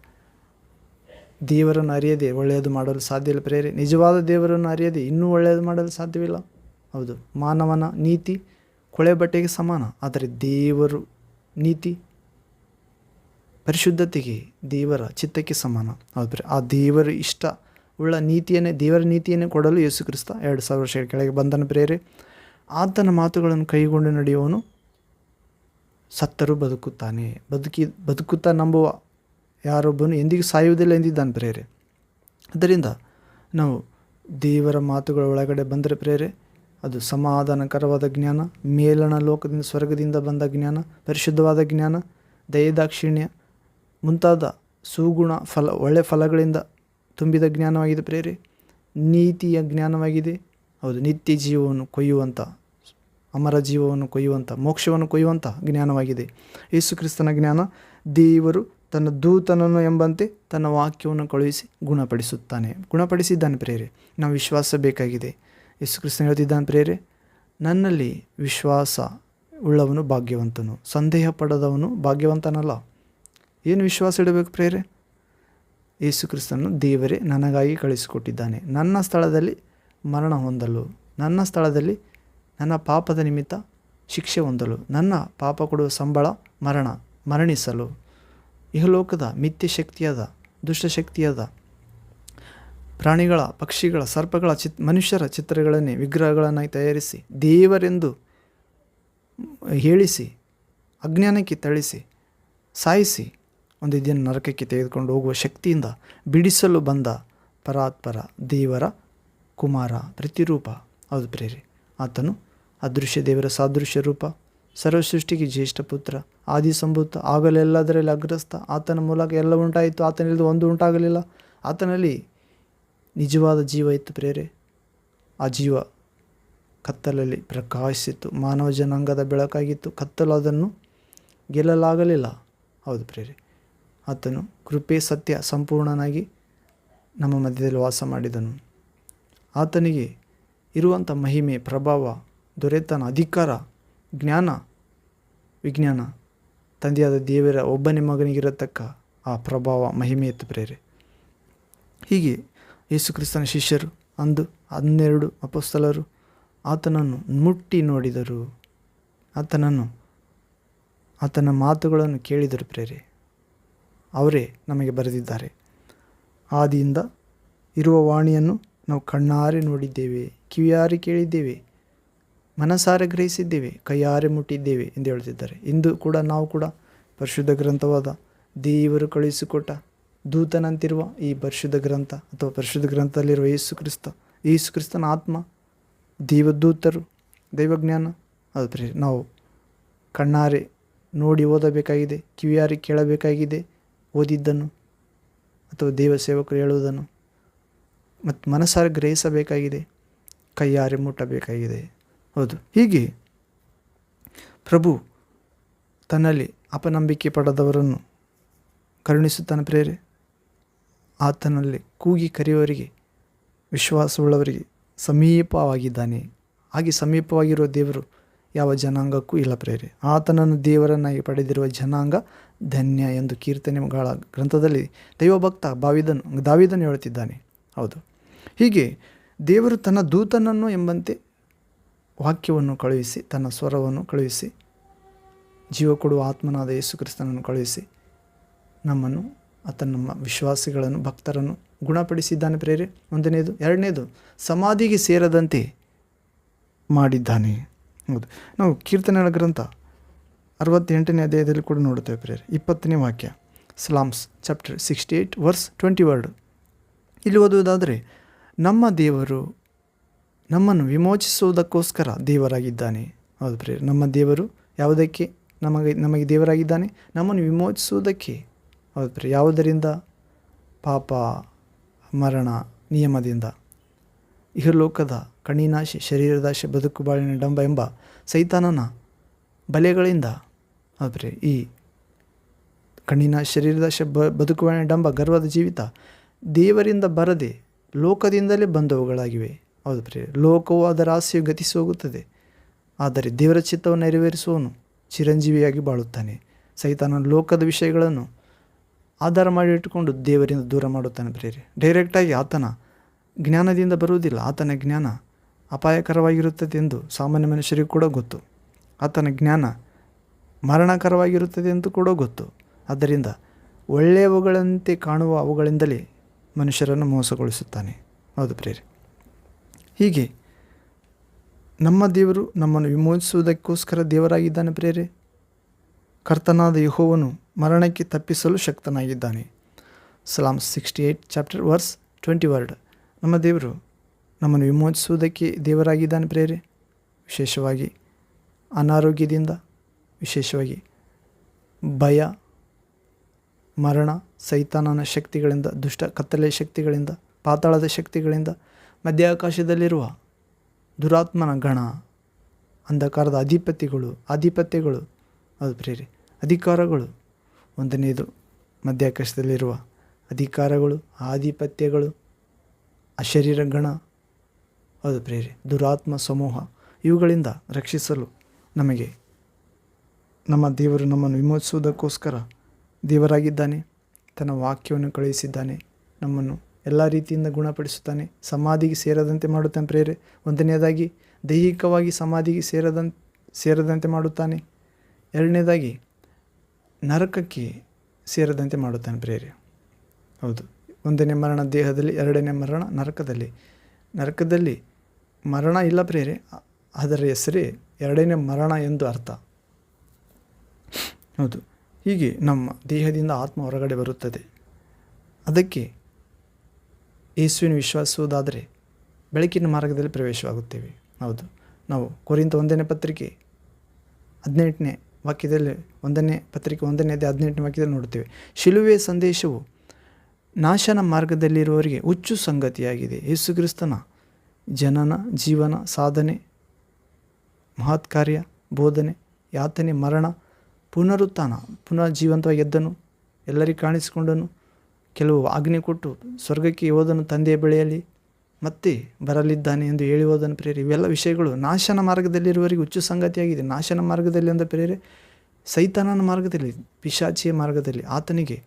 ದೇವರನ್ನು ಅರಿಯದೆ ಒಳ್ಳೆಯದು ಮಾಡಲು ಸಾಧ್ಯ ಇಲ್ಲ ಪ್ರೇರೆ. ನಿಜವಾದ ದೇವರನ್ನು ಅರಿಯದೆ ಇನ್ನೂ ಒಳ್ಳೆಯದು ಮಾಡಲು ಸಾಧ್ಯವಿಲ್ಲ. ಹೌದು, ಮಾನವನ ನೀತಿ ಕೊಳೆ ಬಟ್ಟೆಗೆ ಸಮಾನ, ಆದರೆ ದೇವರು ನೀತಿ ಪರಿಶುದ್ಧತೆಗೆ, ದೇವರ ಚಿತ್ತಕ್ಕೆ ಸಮಾನ. ಹೌದು, ಆ ದೇವರ ಇಷ್ಟ ಉಳ್ಳ ನೀತಿಯನ್ನೇ, ದೇವರ ನೀತಿಯನ್ನೇ ಕೊಡಲು ಯೇಸು ಕ್ರಿಸ್ತ 2000 ವರ್ಷಗಳ ಕೆಳಗೆ ಬಂದನು ಪ್ರೇರೆ. ಆತನ ಮಾತುಗಳನ್ನು ಕೈಗೊಂಡು ನಡೆಯುವವನು ಸತ್ತರೂ ಬದುಕುತ್ತಾನೆ. ಬದುಕುತ್ತಾ ನಂಬುವ ಯಾರೊಬ್ಬನು ಎಂದಿಗೂ ಸಾಯುವುದಿಲ್ಲ ಎಂದಿದ್ದಾನೆ ಪ್ರೇರೆ. ಅದರಿಂದ ನಾವು ದೇವರ ಮಾತುಗಳ ಒಳಗಡೆ ಬಂದರೆ ಪ್ರೇರೆ, ಅದು ಸಮಾಧಾನಕರವಾದ ಜ್ಞಾನ, ಮೇಲಣ ಲೋಕದಿಂದ ಸ್ವರ್ಗದಿಂದ ಬಂದ ಜ್ಞಾನ, ಪರಿಶುದ್ಧವಾದ ಜ್ಞಾನ, ದಯದಾಕ್ಷಿಣ್ಯ ಮುಂತಾದ ಸುಗುಣ ಒಳ್ಳೆ ಫಲಗಳಿಂದ ತುಂಬಿದ ಜ್ಞಾನವಾಗಿದೆ ಪ್ರೇರೆ. ನೀತಿಯ ಜ್ಞಾನವಾಗಿದೆ. ಹೌದು, ನಿತ್ಯ ಜೀವವನ್ನು ಕೊಯ್ಯುವಂಥ, ಅಮರ ಜೀವವನ್ನು ಕೊಯ್ಯುವಂಥ, ಮೋಕ್ಷವನ್ನು ಕೊಯ್ಯುವಂಥ ಜ್ಞಾನವಾಗಿದೆ ಯೇಸು ಕ್ರಿಸ್ತನ ಜ್ಞಾನ. ದೇವರು ತನ್ನ ದೂತನನ್ನು ಎಂಬಂತೆ ತನ್ನ ವಾಕ್ಯವನ್ನು ಕಳುಹಿಸಿ ಗುಣಪಡಿಸಿದ್ದಾನೆ ಪ್ರೇರೆ. ನಾವು ವಿಶ್ವಾಸ ಬೇಕಾಗಿದೆ. ಯೇಸು ಕ್ರಿಸ್ತನ ಹೇಳ್ತಿದ್ದಾನೆ ಪ್ರೇರೆ, ನನ್ನಲ್ಲಿ ವಿಶ್ವಾಸ ಉಳ್ಳವನು ಭಾಗ್ಯವಂತನು, ಸಂದೇಹ ಪಡದವನು ಭಾಗ್ಯವಂತನಲ್ಲ. ಏನು ವಿಶ್ವಾಸ ಇಡಬೇಕು ಪ್ರೇರೆ? ಯೇಸು ಕ್ರಿಸ್ತನನ್ನು ದೇವರೇ ನನಗಾಗಿ ಕಳಿಸಿಕೊಟ್ಟಿದ್ದಾನೆ, ನನ್ನ ಸ್ಥಳದಲ್ಲಿ ಮರಣ ಹೊಂದಲು, ನನ್ನ ಸ್ಥಳದಲ್ಲಿ ನನ್ನ ಪಾಪದ ನಿಮಿತ್ತ ಶಿಕ್ಷೆ ಹೊಂದಲು, ನನ್ನ ಪಾಪ ಕೊಡುವ ಸಂಬಳ ಮರಣಿಸಲು, ಇಹಲೋಕದ ಮಿಥ್ಯ ಶಕ್ತಿಯಾದ, ದುಷ್ಟಶಕ್ತಿಯಾದ ಪ್ರಾಣಿಗಳ, ಪಕ್ಷಿಗಳ, ಸರ್ಪಗಳ, ಮನುಷ್ಯರ ಚಿತ್ರಗಳನ್ನೇ ವಿಗ್ರಹಗಳನ್ನಾಗಿ ತಯಾರಿಸಿ ದೇವರೆಂದು ಹೇಳಿಸಿ ಅಜ್ಞಾನಕ್ಕೆ ತಳಿಸಿ ಸಾಯಿಸಿ ಒಂದು ದಿನ ನರಕಕ್ಕೆ ತೆಗೆದುಕೊಂಡು ಹೋಗುವ ಶಕ್ತಿಯಿಂದ ಬಿಡಿಸಲು ಬಂದ ಪರಾತ್ಪರ ದೇವರ ಕುಮಾರ, ಪ್ರತಿರೂಪ. ಹೌದು ಪ್ರೇರೆ, ಆತನು ಅದೃಶ್ಯ ದೇವರ ಸಾದೃಶ್ಯ ರೂಪ, ಸರ್ವಸೃಷ್ಟಿಗೆ ಜ್ಯೇಷ್ಠ ಪುತ್ರ, ಆದಿ ಸಂಭೂತ, ಆಗಲೆಲ್ಲದರಲ್ಲಿ ಅಗ್ರಸ್ಥ. ಆತನ ಮೂಲಕ ಎಲ್ಲ ಉಂಟಾಯಿತು, ಆತನಲ್ಲಿ ಒಂದು ಉಂಟಾಗಲಿಲ್ಲ. ಆತನಲ್ಲಿ ನಿಜವಾದ ಜೀವ ಇತ್ತು ಪ್ರೇರೆ. ಆ ಜೀವ ಕತ್ತಲಲ್ಲಿ ಪ್ರಕಾಶಿಸಿತು, ಮಾನವ ಜನಾಂಗದ ಬೆಳಕಾಗಿತ್ತು. ಕತ್ತಲು ಅದನ್ನು ಗೆಲ್ಲಲಾಗಲಿಲ್ಲ. ಹೌದು ಪ್ರೇರೆ, ಆತನು ಕೃಪೆ ಸತ್ಯ ಸಂಪೂರ್ಣನಾಗಿ ನಮ್ಮ ಮಧ್ಯದಲ್ಲಿ ವಾಸ ಮಾಡಿದನು. ಆತನಿಗೆ ಇರುವಂಥ ಮಹಿಮೆ, ಪ್ರಭಾವ, ದೊರೆತನ, ಅಧಿಕಾರ, ಜ್ಞಾನ, ವಿಜ್ಞಾನ ತಂದೆಯಾದ ದೇವರ ಒಬ್ಬನೇ ಮಗನಿಗಿರತಕ್ಕ ಆ ಪ್ರಭಾವ, ಮಹಿಮೆ ಇತ್ತು ಪ್ರೇರೆ. ಹೀಗೆ ಯೇಸು ಕ್ರಿಸ್ತನ ಶಿಷ್ಯರು ಅಂದು 12 ಅಪೊಸ್ತಲರು ಆತನನ್ನು ಮುಟ್ಟಿ ನೋಡಿದರು, ಆತನ ಮಾತುಗಳನ್ನು ಕೇಳಿದರು ಪ್ರೇರೆ. ಅವರೇ ನಮಗೆ ಬರೆದಿದ್ದಾರೆ. ಆದಿಯಿಂದ ಇರುವ ವಾಣಿಯನ್ನು ನಾವು ಕಣ್ಣಾರೆ ನೋಡಿದ್ದೇವೆ, ಕಿವಿಯಾರೆ ಕೇಳಿದ್ದೇವೆ, ಮನಸಾರೆ ಗ್ರಹಿಸಿದ್ದೇವೆ, ಕೈಯಾರೆ ಮುಟ್ಟಿದ್ದೇವೆ ಎಂದು ಹೇಳ್ತಿದ್ದಾರೆ. ಇಂದು ಕೂಡ ನಾವು ಕೂಡ ಪರಿಶುದ್ಧ ಗ್ರಂಥವಾದ ದೇವರು ಕಳುಹಿಸಿಕೊಟ್ಟ ದೂತನಂತಿರುವ ಈ ಪರಿಶುದ್ಧ ಗ್ರಂಥ ಅಥವಾ ಪರಿಶುದ್ಧ ಗ್ರಂಥದಲ್ಲಿರುವ ಯೇಸು ಕ್ರಿಸ್ತನ ಆತ್ಮ, ದೇವದೂತರು, ದೈವಜ್ಞಾನ, ಅದು ಪ್ರೇರೆ ನಾವು ಕಣ್ಣಾರೆ ನೋಡಿ ಓದಬೇಕಾಗಿದೆ, ಕಿವಿಯಾರೆ ಕೇಳಬೇಕಾಗಿದೆ ಓದಿದ್ದನ್ನು ಅಥವಾ ದೇವ ಸೇವಕರು ಹೇಳುವುದನ್ನು, ಮತ್ತು ಮನಸಾರೆ ಗ್ರಹಿಸಬೇಕಾಗಿದೆ, ಕೈಯಾರೆ ಮುಟ್ಟಬೇಕಾಗಿದೆ. ಹೌದು, ಹೀಗೆ ಪ್ರಭು ತನ್ನಲ್ಲಿ ಅಪನಂಬಿಕೆ ಪಡೆದವರನ್ನು ಕರುಣಿಸುತ್ತಾನೆ ಪ್ರೇರೆ. ಆತನಲ್ಲಿ ಕೂಗಿ ಕರೆಯುವವರಿಗೆ, ವಿಶ್ವಾಸವುಳ್ಳವರಿಗೆ ಸಮೀಪವಾಗಿದ್ದಾನೆ. ಹಾಗೆ ಸಮೀಪವಾಗಿರುವ ದೇವರು ಯಾವ ಜನಾಂಗಕ್ಕೂ ಇಲ್ಲ ಪ್ರೇರೆ. ಆತನನ್ನು ದೇವರನ್ನಾಗಿ ಪಡೆದಿರುವ ಜನಾಂಗ ಧನ್ಯ ಎಂದು ಕೀರ್ತನೆಗಳ ಗ್ರಂಥದಲ್ಲಿ ದೈವಭಕ್ತ ದಾವೀದನು ಹೇಳುತ್ತಿದ್ದಾನೆ. ಹೌದು, ಹೀಗೆ ದೇವರು ತನ್ನ ದೂತನನ್ನು ಎಂಬಂತೆ ವಾಕ್ಯವನ್ನು ಕಳುಹಿಸಿ, ತನ್ನ ಸ್ವರವನ್ನು ಕಳುಹಿಸಿ, ಜೀವ ಕೊಡುವ ಆತ್ಮನಾದ ಯೇಸು ಕ್ರಿಸ್ತನನ್ನು ಕಳುಹಿಸಿ ನಮ್ಮನ್ನು, ನಮ್ಮ ವಿಶ್ವಾಸಿಗಳನ್ನು, ಭಕ್ತರನ್ನು ಗುಣಪಡಿಸಿದ್ದಾನೆ ಪ್ರೇರೆ. ಒಂದನೇದು. ಎರಡನೇದು, ಸಮಾಧಿಗೆ ಸೇರದಂತೆ ಮಾಡಿದ್ದಾನೆ. ಹೌದು, ನಾವು ಕೀರ್ತನೆಗಳ ಗ್ರಂಥ 68ನೇ ಅಧ್ಯಾಯದಲ್ಲಿ ಕೂಡ ನೋಡುತ್ತೇವೆ ಪ್ರೇರೆ. 20ನೇ ವಾಕ್ಯ, ಸ್ಲಾಮ್ಸ್ ಚಾಪ್ಟರ್ 68 ವರ್ಸ್ 20. ಇಲ್ಲಿ ಓದುವುದಾದರೆ, ನಮ್ಮ ದೇವರು ನಮ್ಮನ್ನು ವಿಮೋಚಿಸುವುದಕ್ಕೋಸ್ಕರ ದೇವರಾಗಿದ್ದಾನೆ. ಹೌದು ಪ್ರೇರೆ, ನಮ್ಮ ದೇವರು ಯಾವುದಕ್ಕೆ ನಮಗೆ ದೇವರಾಗಿದ್ದಾನೆ? ನಮ್ಮನ್ನು ವಿಮೋಚಿಸುವುದಕ್ಕೆ. ಹೌದು ಪ್ರೇರೆ, ಯಾವುದರಿಂದ? ಪಾಪ, ಮರಣ, ನಿಯಮದಿಂದ, ಇಹಲೋಕದ ಕಣ್ಣಿನಾಶೆ, ಶರೀರದಾಶೆ, ಬದುಕು ಬಾಳಿನ ಡಂಬ ಎಂಬ ಸೈತಾನನ ಬಲೆಗಳಿಂದ. ಹೌದು ಪ್ರೇರೆ, ಈ ಕಣ್ಣಿನ ಶರೀರದಾಶೆ, ಬದುಕು ಬಾಳಿನ ಡಂಬ, ಗರ್ವದ ಜೀವಿತ ದೇವರಿಂದ ಬರದೆ ಲೋಕದಿಂದಲೇ ಬಂದವುಗಳಾಗಿವೆ. ಹೌದು ಪ್ರೇರೆ, ಲೋಕವು ಅದರ ಆಸೆಯು ಗತಿಸಿ ಹೋಗುತ್ತದೆ, ಆದರೆ ದೇವರ ಚಿತ್ತವನ್ನು ನೆರವೇರಿಸುವವನು ಚಿರಂಜೀವಿಯಾಗಿ ಬಾಳುತ್ತಾನೆ. ಸೈತಾನ ಲೋಕದ ವಿಷಯಗಳನ್ನು ಆಧಾರ ಮಾಡಿ ಇಟ್ಟುಕೊಂಡು ದೇವರಿಂದ ದೂರ ಮಾಡುತ್ತಾನೆ ಪ್ರಿಯರೇ. ಡೈರೆಕ್ಟಾಗಿ ಆತನ ಜ್ಞಾನದಿಂದ ಬರುವುದಿಲ್ಲ. ಆತನ ಜ್ಞಾನ ಅಪಾಯಕರವಾಗಿರುತ್ತದೆ ಎಂದು ಸಾಮಾನ್ಯ ಮನುಷ್ಯರಿಗೂ ಕೂಡ ಗೊತ್ತು. ಆತನ ಜ್ಞಾನ ಮರಣಕರವಾಗಿರುತ್ತದೆ ಎಂದು ಕೂಡ ಗೊತ್ತು. ಆದ್ದರಿಂದ ಒಳ್ಳೆಯವುಗಳಂತೆ ಕಾಣುವ ಅವುಗಳಿಂದಲೇ ಮನುಷ್ಯರನ್ನು ಮೋಸಗೊಳಿಸುತ್ತಾನೆ. ಹೌದು ಪ್ರಿಯರೇ. ಹೀಗೆ ನಮ್ಮ ದೇವರು ನಮ್ಮನ್ನು ವಿಮೋಚಿಸುವುದಕ್ಕೋಸ್ಕರ ದೇವರಾಗಿದ್ದಾನೆ ಪ್ರಿಯರೇ. ಕರ್ತನಾದ ಯೆಹೋವನು ಮರಣಕ್ಕೆ ತಪ್ಪಿಸಲು ಶಕ್ತನಾಗಿದ್ದಾನೆ. Psalms 68 ಚಾಪ್ಟರ್ ವರ್ಸ್ 20 ನಮ್ಮ ದೇವರು ನಮ್ಮನ್ನು ವಿಮೋಚಿಸುವುದಕ್ಕೆ ದೇವರಾಗಿದ್ದಾನೆ ಪ್ರಿಯರೇ. ವಿಶೇಷವಾಗಿ ಅನಾರೋಗ್ಯದಿಂದ, ವಿಶೇಷವಾಗಿ ಭಯ, ಮರಣ, ಸೈತಾನನ ಶಕ್ತಿಗಳಿಂದ, ದುಷ್ಟ ಕತ್ತಲೆಯ ಶಕ್ತಿಗಳಿಂದ, ಪಾತಾಳದ ಶಕ್ತಿಗಳಿಂದ, ಮಧ್ಯಾಕಾಶದಲ್ಲಿರುವ ದುರಾತ್ಮನ ಗಣ, ಅಂಧಕಾರದ ಆಧಿಪತ್ಯಗಳು ಅದು ಪ್ರಿಯರೇ, ಅಧಿಕಾರಗಳು. ಒಂದನೆಯದು ಮಧ್ಯಾಕಾಶದಲ್ಲಿರುವ ಅಧಿಕಾರಗಳು, ಆಧಿಪತ್ಯಗಳು, ಅಶರೀರ ಗಣ, ಅದು ಪ್ರಿಯರೇ, ದುರಾತ್ಮ ಸಮೂಹ, ಇವುಗಳಿಂದ ರಕ್ಷಿಸಲು ನಮಗೆ ನಮ್ಮ ದೇವರು ನಮ್ಮನ್ನು ವಿಮೋಚಿಸುವುದಕ್ಕೋಸ್ಕರ ದೇವರಾಗಿದ್ದಾನೆ. ತನ್ನ ವಾಕ್ಯವನ್ನು ಕಳುಹಿಸಿದ್ದಾನೆ. ನಮ್ಮನ್ನು ಎಲ್ಲ ರೀತಿಯಿಂದ ಗುಣಪಡಿಸುತ್ತಾನೆ. ಸಮಾಧಿಗೆ ಸೇರದಂತೆ ಮಾಡುತ್ತಾನೆ ಪ್ರಿಯರೇ. ಒಂದನೆಯದಾಗಿ ದೈಹಿಕವಾಗಿ ಸಮಾಧಿಗೆ ಸೇರದಂತೆ ಮಾಡುತ್ತಾನೆ. ಎರಡನೇದಾಗಿ ನರಕಕ್ಕೆ ಸೇರದಂತೆ ಮಾಡುತ್ತಾನೆ ಪ್ರಿಯರೇ. ಹೌದು, ಒಂದನೇ ಮರಣ ದೇಹದಲ್ಲಿ, ಎರಡನೇ ಮರಣ ನರಕದಲ್ಲಿ ಮರಣ ಇಲ್ಲ ಪ್ರಿಯರೇ. ಅದರ ಹೆಸರೇ ಎರಡನೇ ಮರಣ ಎಂದು ಅರ್ಥ. ಹೌದು, ಹೀಗೆ ನಮ್ಮ ದೇಹದಿಂದ ಆತ್ಮ ಹೊರಗಡೆ ಬರುತ್ತದೆ. ಅದಕ್ಕೆ ಯೇಸುವಿನ ವಿಶ್ವಾಸುವುದಾದರೆ ಬೆಳಕಿನ ಮಾರ್ಗದಲ್ಲಿ ಪ್ರವೇಶವಾಗುತ್ತೇವೆ. ಹೌದು, ನಾವು ಕೊರಿಂಥ 1ನೇ ಪತ್ರಿಕೆ 18ನೇ ವಾಕ್ಯದಲ್ಲಿ 1ನೇ ಪತ್ರಿಕೆ 1ನೇ ಅಧ್ಯಾಯ 18ನೇ ವಾಕ್ಯದಲ್ಲಿ ನೋಡುತ್ತೇವೆ. ಶಿಲುವೆ ಸಂದೇಶವು ನಾಶನ ಮಾರ್ಗದಲ್ಲಿರುವವರಿಗೆ ಹುಚ್ಚು ಸಂಗತಿಯಾಗಿದೆ. ಯೇಸು ಕ್ರಿಸ್ತನ ಜನನ, ಜೀವನ, ಸಾಧನೆ, ಮಹತ್ಕಾರ್ಯ, ಬೋಧನೆ, ಯಾತನೆ, ಮರಣ, ಪುನರುತ್ಥಾನ, ಪುನಃ ಜೀವಂತವಾಗಿ ಎದ್ದನು, ಎಲ್ಲರಿಗೂ ಕಾಣಿಸಿಕೊಂಡನು, ಕೆಲವು ಆಜ್ಞೆ ಕೊಟ್ಟು ಸ್ವರ್ಗಕ್ಕೆ ಹೋದನು, ತಂದೆಯ ಬಳಿಯಲ್ಲಿ ಮತ್ತೆ ಬರಲಿದ್ದಾನೆ ಎಂದು ಹೇಳಿ ಹೋದನು ಪ್ರಿಯರೇ. ಇವೆಲ್ಲ ವಿಷಯಗಳು ನಾಶನ ಮಾರ್ಗದಲ್ಲಿರುವವರಿಗೆ ಹುಚ್ಚು ಸಂಗತಿಯಾಗಿದೆ. ನಾಶನ ಮಾರ್ಗದಲ್ಲಿ ಅಂದ ಪ್ರಿಯರೇ, ಸೈತಾನನ ಮಾರ್ಗದಲ್ಲಿ, ಪಿಶಾಚಿಯ ಮಾರ್ಗದಲ್ಲಿ, ಆತನಿಗೆ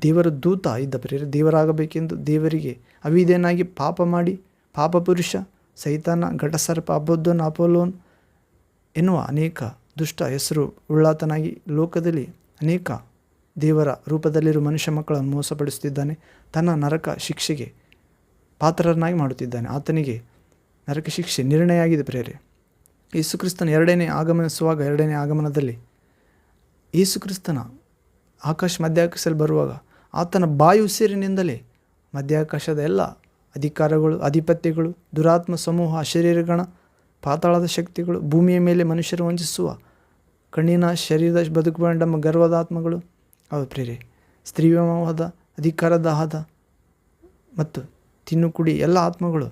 ದೇವರ ದೂತ ಇದ್ದ ಪ್ರಿಯರೇ. ದೇವರಾಗಬೇಕೆಂದು ದೇವರಿಗೆ ಅವಿಧೇಯನಾಗಿ ಪಾಪ ಮಾಡಿ, ಪಾಪ ಪುರುಷ, ಸೈತಾನ, ಘಟಸರ್ಪ, ಅಬದ್ದೋನ್, ಅಪೋಲೋನ್ ಎನ್ನುವ ಅನೇಕ ದುಷ್ಟ ಹೆಸರು ಉಳ್ಳಾತನಾಗಿ ಲೋಕದಲ್ಲಿ ಅನೇಕ ದೇವರ ರೂಪದಲ್ಲಿರುವ ಮನುಷ್ಯ ಮಕ್ಕಳನ್ನು ಮೋಸಪಡಿಸುತ್ತಿದ್ದಾನೆ. ತನ್ನ ನರಕ ಶಿಕ್ಷೆಗೆ ಪಾತ್ರರನ್ನಾಗಿ ಮಾಡುತ್ತಿದ್ದಾನೆ. ಆತನಿಗೆ ನರಕ ಶಿಕ್ಷೆ ನಿರ್ಣಯ ಆಗಿದೆ ಪ್ರಿಯರೇ. ಯೇಸುಕ್ರಿಸ್ತನ ಎರಡನೇ ಆಗಮನದಲ್ಲಿ ಯೇಸುಕ್ರಿಸ್ತನ ಮಧ್ಯಾಕಾಶದಲ್ಲಿ ಬರುವಾಗ ಆತನ ಬಾಯಿ ಉಸಿರಿನಿಂದಲೇ ಮಧ್ಯಾಕಾಶದ ಎಲ್ಲ ಅಧಿಕಾರಗಳು, ಆಧಿಪತ್ಯಗಳು, ದುರಾತ್ಮ ಸಮೂಹ, ಅಶರೀರಗಣ, ಪಾತಾಳದ ಶಕ್ತಿಗಳು, ಭೂಮಿಯ ಮೇಲೆ ಮನುಷ್ಯರು ವಂಚಿಸುವ ಕಣ್ಣಿನ ಶರೀರದ ಬದುಕುಬಂಡ ಗರ್ವದ ಆತ್ಮಗಳು, ಹೌದು ಪ್ರಿಯರೇ, ಸ್ತ್ರೀವ್ಯಮೋಹದ, ಅಧಿಕಾರದಾಹದ ಮತ್ತು ತಿನ್ನುಕುಡಿ ಎಲ್ಲ ಆತ್ಮಗಳು,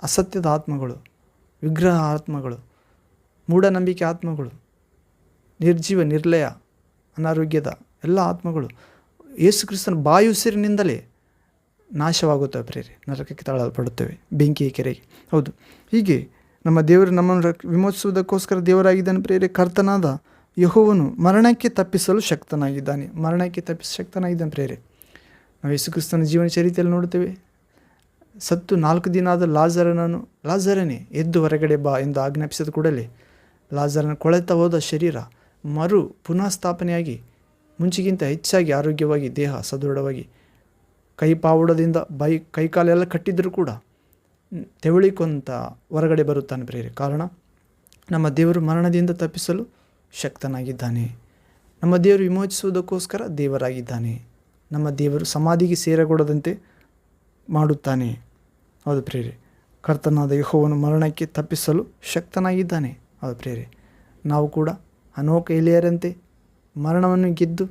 ಅಸತ್ಯದ ಆತ್ಮಗಳು, ವಿಗ್ರಹ ಆತ್ಮಗಳು, ಮೂಢನಂಬಿಕೆ ಆತ್ಮಗಳು, ನಿರ್ಜೀವ, ನಿರ್ಲಯ, ಅನಾರೋಗ್ಯದ ಎಲ್ಲ ಆತ್ಮಗಳು ಯೇಸು ಕ್ರಿಸ್ತನ ಬಾಯಿ ಉಸಿರಿನಿಂದಲೇ ನಾಶವಾಗುತ್ತವೆ ಪ್ರಿಯರೇ. ನರಕಕ್ಕೆ ತಳ್ಳಲ್ಪಡುತ್ತವೆ, ಬೆಂಕಿಯ ಕೆರೆಗೆ. ಹೌದು, ಹೀಗೆ ನಮ್ಮ ದೇವರು ನಮ್ಮನ್ನು ವಿಮೋಚಿಸುವುದಕ್ಕೋಸ್ಕರ ದೇವರಾಗಿದ್ದಾನೆ ಪ್ರಿಯರೇ. ಕರ್ತನಾದ ಯೆಹೋವನು ಮರಣಕ್ಕೆ ತಪ್ಪಿಸಲು ಶಕ್ತನಾಗಿದ್ದಾನೆ. ಶಕ್ತನಾಗಿದ್ದಾನೆ ಪ್ರಿಯರೇ. ನಾವು ಯೇಸು ಕ್ರಿಸ್ತನ ಜೀವನ ಚರಿತ್ರೆಯಲ್ಲಿ ನೋಡುತ್ತೇವೆ. ಸತ್ತು 4 ದಿನ ಆದ ಲಾಜರನೇ ಎದ್ದು ಹೊರಗಡೆ ಬಾ ಎಂದು ಆಜ್ಞಾಪಿಸಿದ ಕೂಡಲೇ ಲಾಜರನ ಕೊಳೆತ ಹೋದ ಶರೀರ ಪುನಃ ಸ್ಥಾಪನೆಯಾಗಿ ಮುಂಚಿಗಿಂತ ಹೆಚ್ಚಾಗಿ ಆರೋಗ್ಯವಾಗಿ, ದೇಹ ಸದೃಢವಾಗಿ, ಪಾವುಡದಿಂದ ಕೈಕಾಲೆಲ್ಲ ಕಟ್ಟಿದ್ದರೂ ಕೂಡ ತೆವಳಿಕೊಂತ ಹೊರಗಡೆ ಬರುತ್ತಾನೆ ಪ್ರಿಯರೇ. ಕಾರಣ, ನಮ್ಮ ದೇವರು ಮರಣದಿಂದ ತಪ್ಪಿಸಲು ಶಕ್ತನಾಗಿದ್ದಾನೆ. ನಮ್ಮ ದೇವರು ವಿಮೋಚಿಸುವುದಕ್ಕೋಸ್ಕರ ದೇವರಾಗಿದ್ದಾನೆ. ನಮ್ಮ ದೇವರು ಸಮಾಧಿಗೆ ಸೇರಗೊಡದಂತೆ ಮಾಡುತ್ತಾನೆ. ಹೌದು ಪ್ರಿಯರೇ, ಕರ್ತನಾದ ಯೆಹೋವನು ಮರಣಕ್ಕೆ ತಪ್ಪಿಸಲು ಶಕ್ತನಾಗಿದ್ದಾನೆ. ಹೌದು ಪ್ರಿಯರೇ, ನಾವು ಕೂಡ ಅನೋಕ ಎಲೆಯರಂತೆ ಮರಣವನ್ನು ಗೆದ್ದು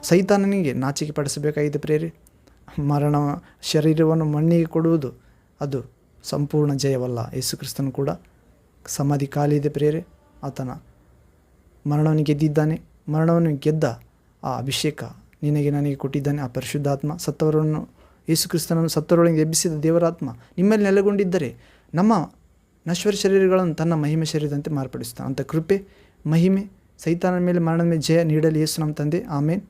ಸೈತಾನನಿಗೆ ನಾಚಿಕೆ ಪಡಿಸಬೇಕಾಗಿದೆ ಪ್ರಿಯರೇ. ಶರೀರವನ್ನು ಮಣ್ಣಿಗೆ ಕೊಡುವುದು ಅದು ಸಂಪೂರ್ಣ ಜಯವಲ್ಲ. ಯೇಸು ಕ್ರಿಸ್ತನು ಕೂಡ ಸಮಾಧಿ ಖಾಲಿದೆ ಪ್ರಿಯರೇ. ಆತನ ಮರಣವನ್ನು ಗೆದ್ದಿದ್ದಾನೆ. ಮರಣವನ್ನು ಗೆದ್ದ ಆ ಅಭಿಷೇಕ ನಿನಗೆ ನನಗೆ ಕೊಟ್ಟಿದ್ದಾನೆ. ಆ ಪರಿಶುದ್ಧಾತ್ಮ ಸತ್ತವರನ್ನು, ಯೇಸು ಕ್ರಿಸ್ತನನ್ನು ಸತ್ತವರೊಳಗೆ ಎಬ್ಬಿಸಿದ ದೇವರಾತ್ಮ ನಿಮ್ಮಲ್ಲಿ ನೆಲೆಗೊಂಡಿದ್ದರೆ ನಮ್ಮ ನಶ್ವರ ಶರೀರಗಳನ್ನು ತನ್ನ ಮಹಿಮೆ ಶರೀರದಂತೆ ಮಾರ್ಪಡಿಸ್ತಾನೆ. ಅಂಥ ಕೃಪೆ, ಮಹಿಮೆ, ಸೈತಾನನ ಮೇಲೆ ಮರಣದ ಮೇಲೆ ಜಯ ನೀಡಲಿ ಯೇಸು ನಮ್ಮ ತಂದೆ. ಆಮೇನ್.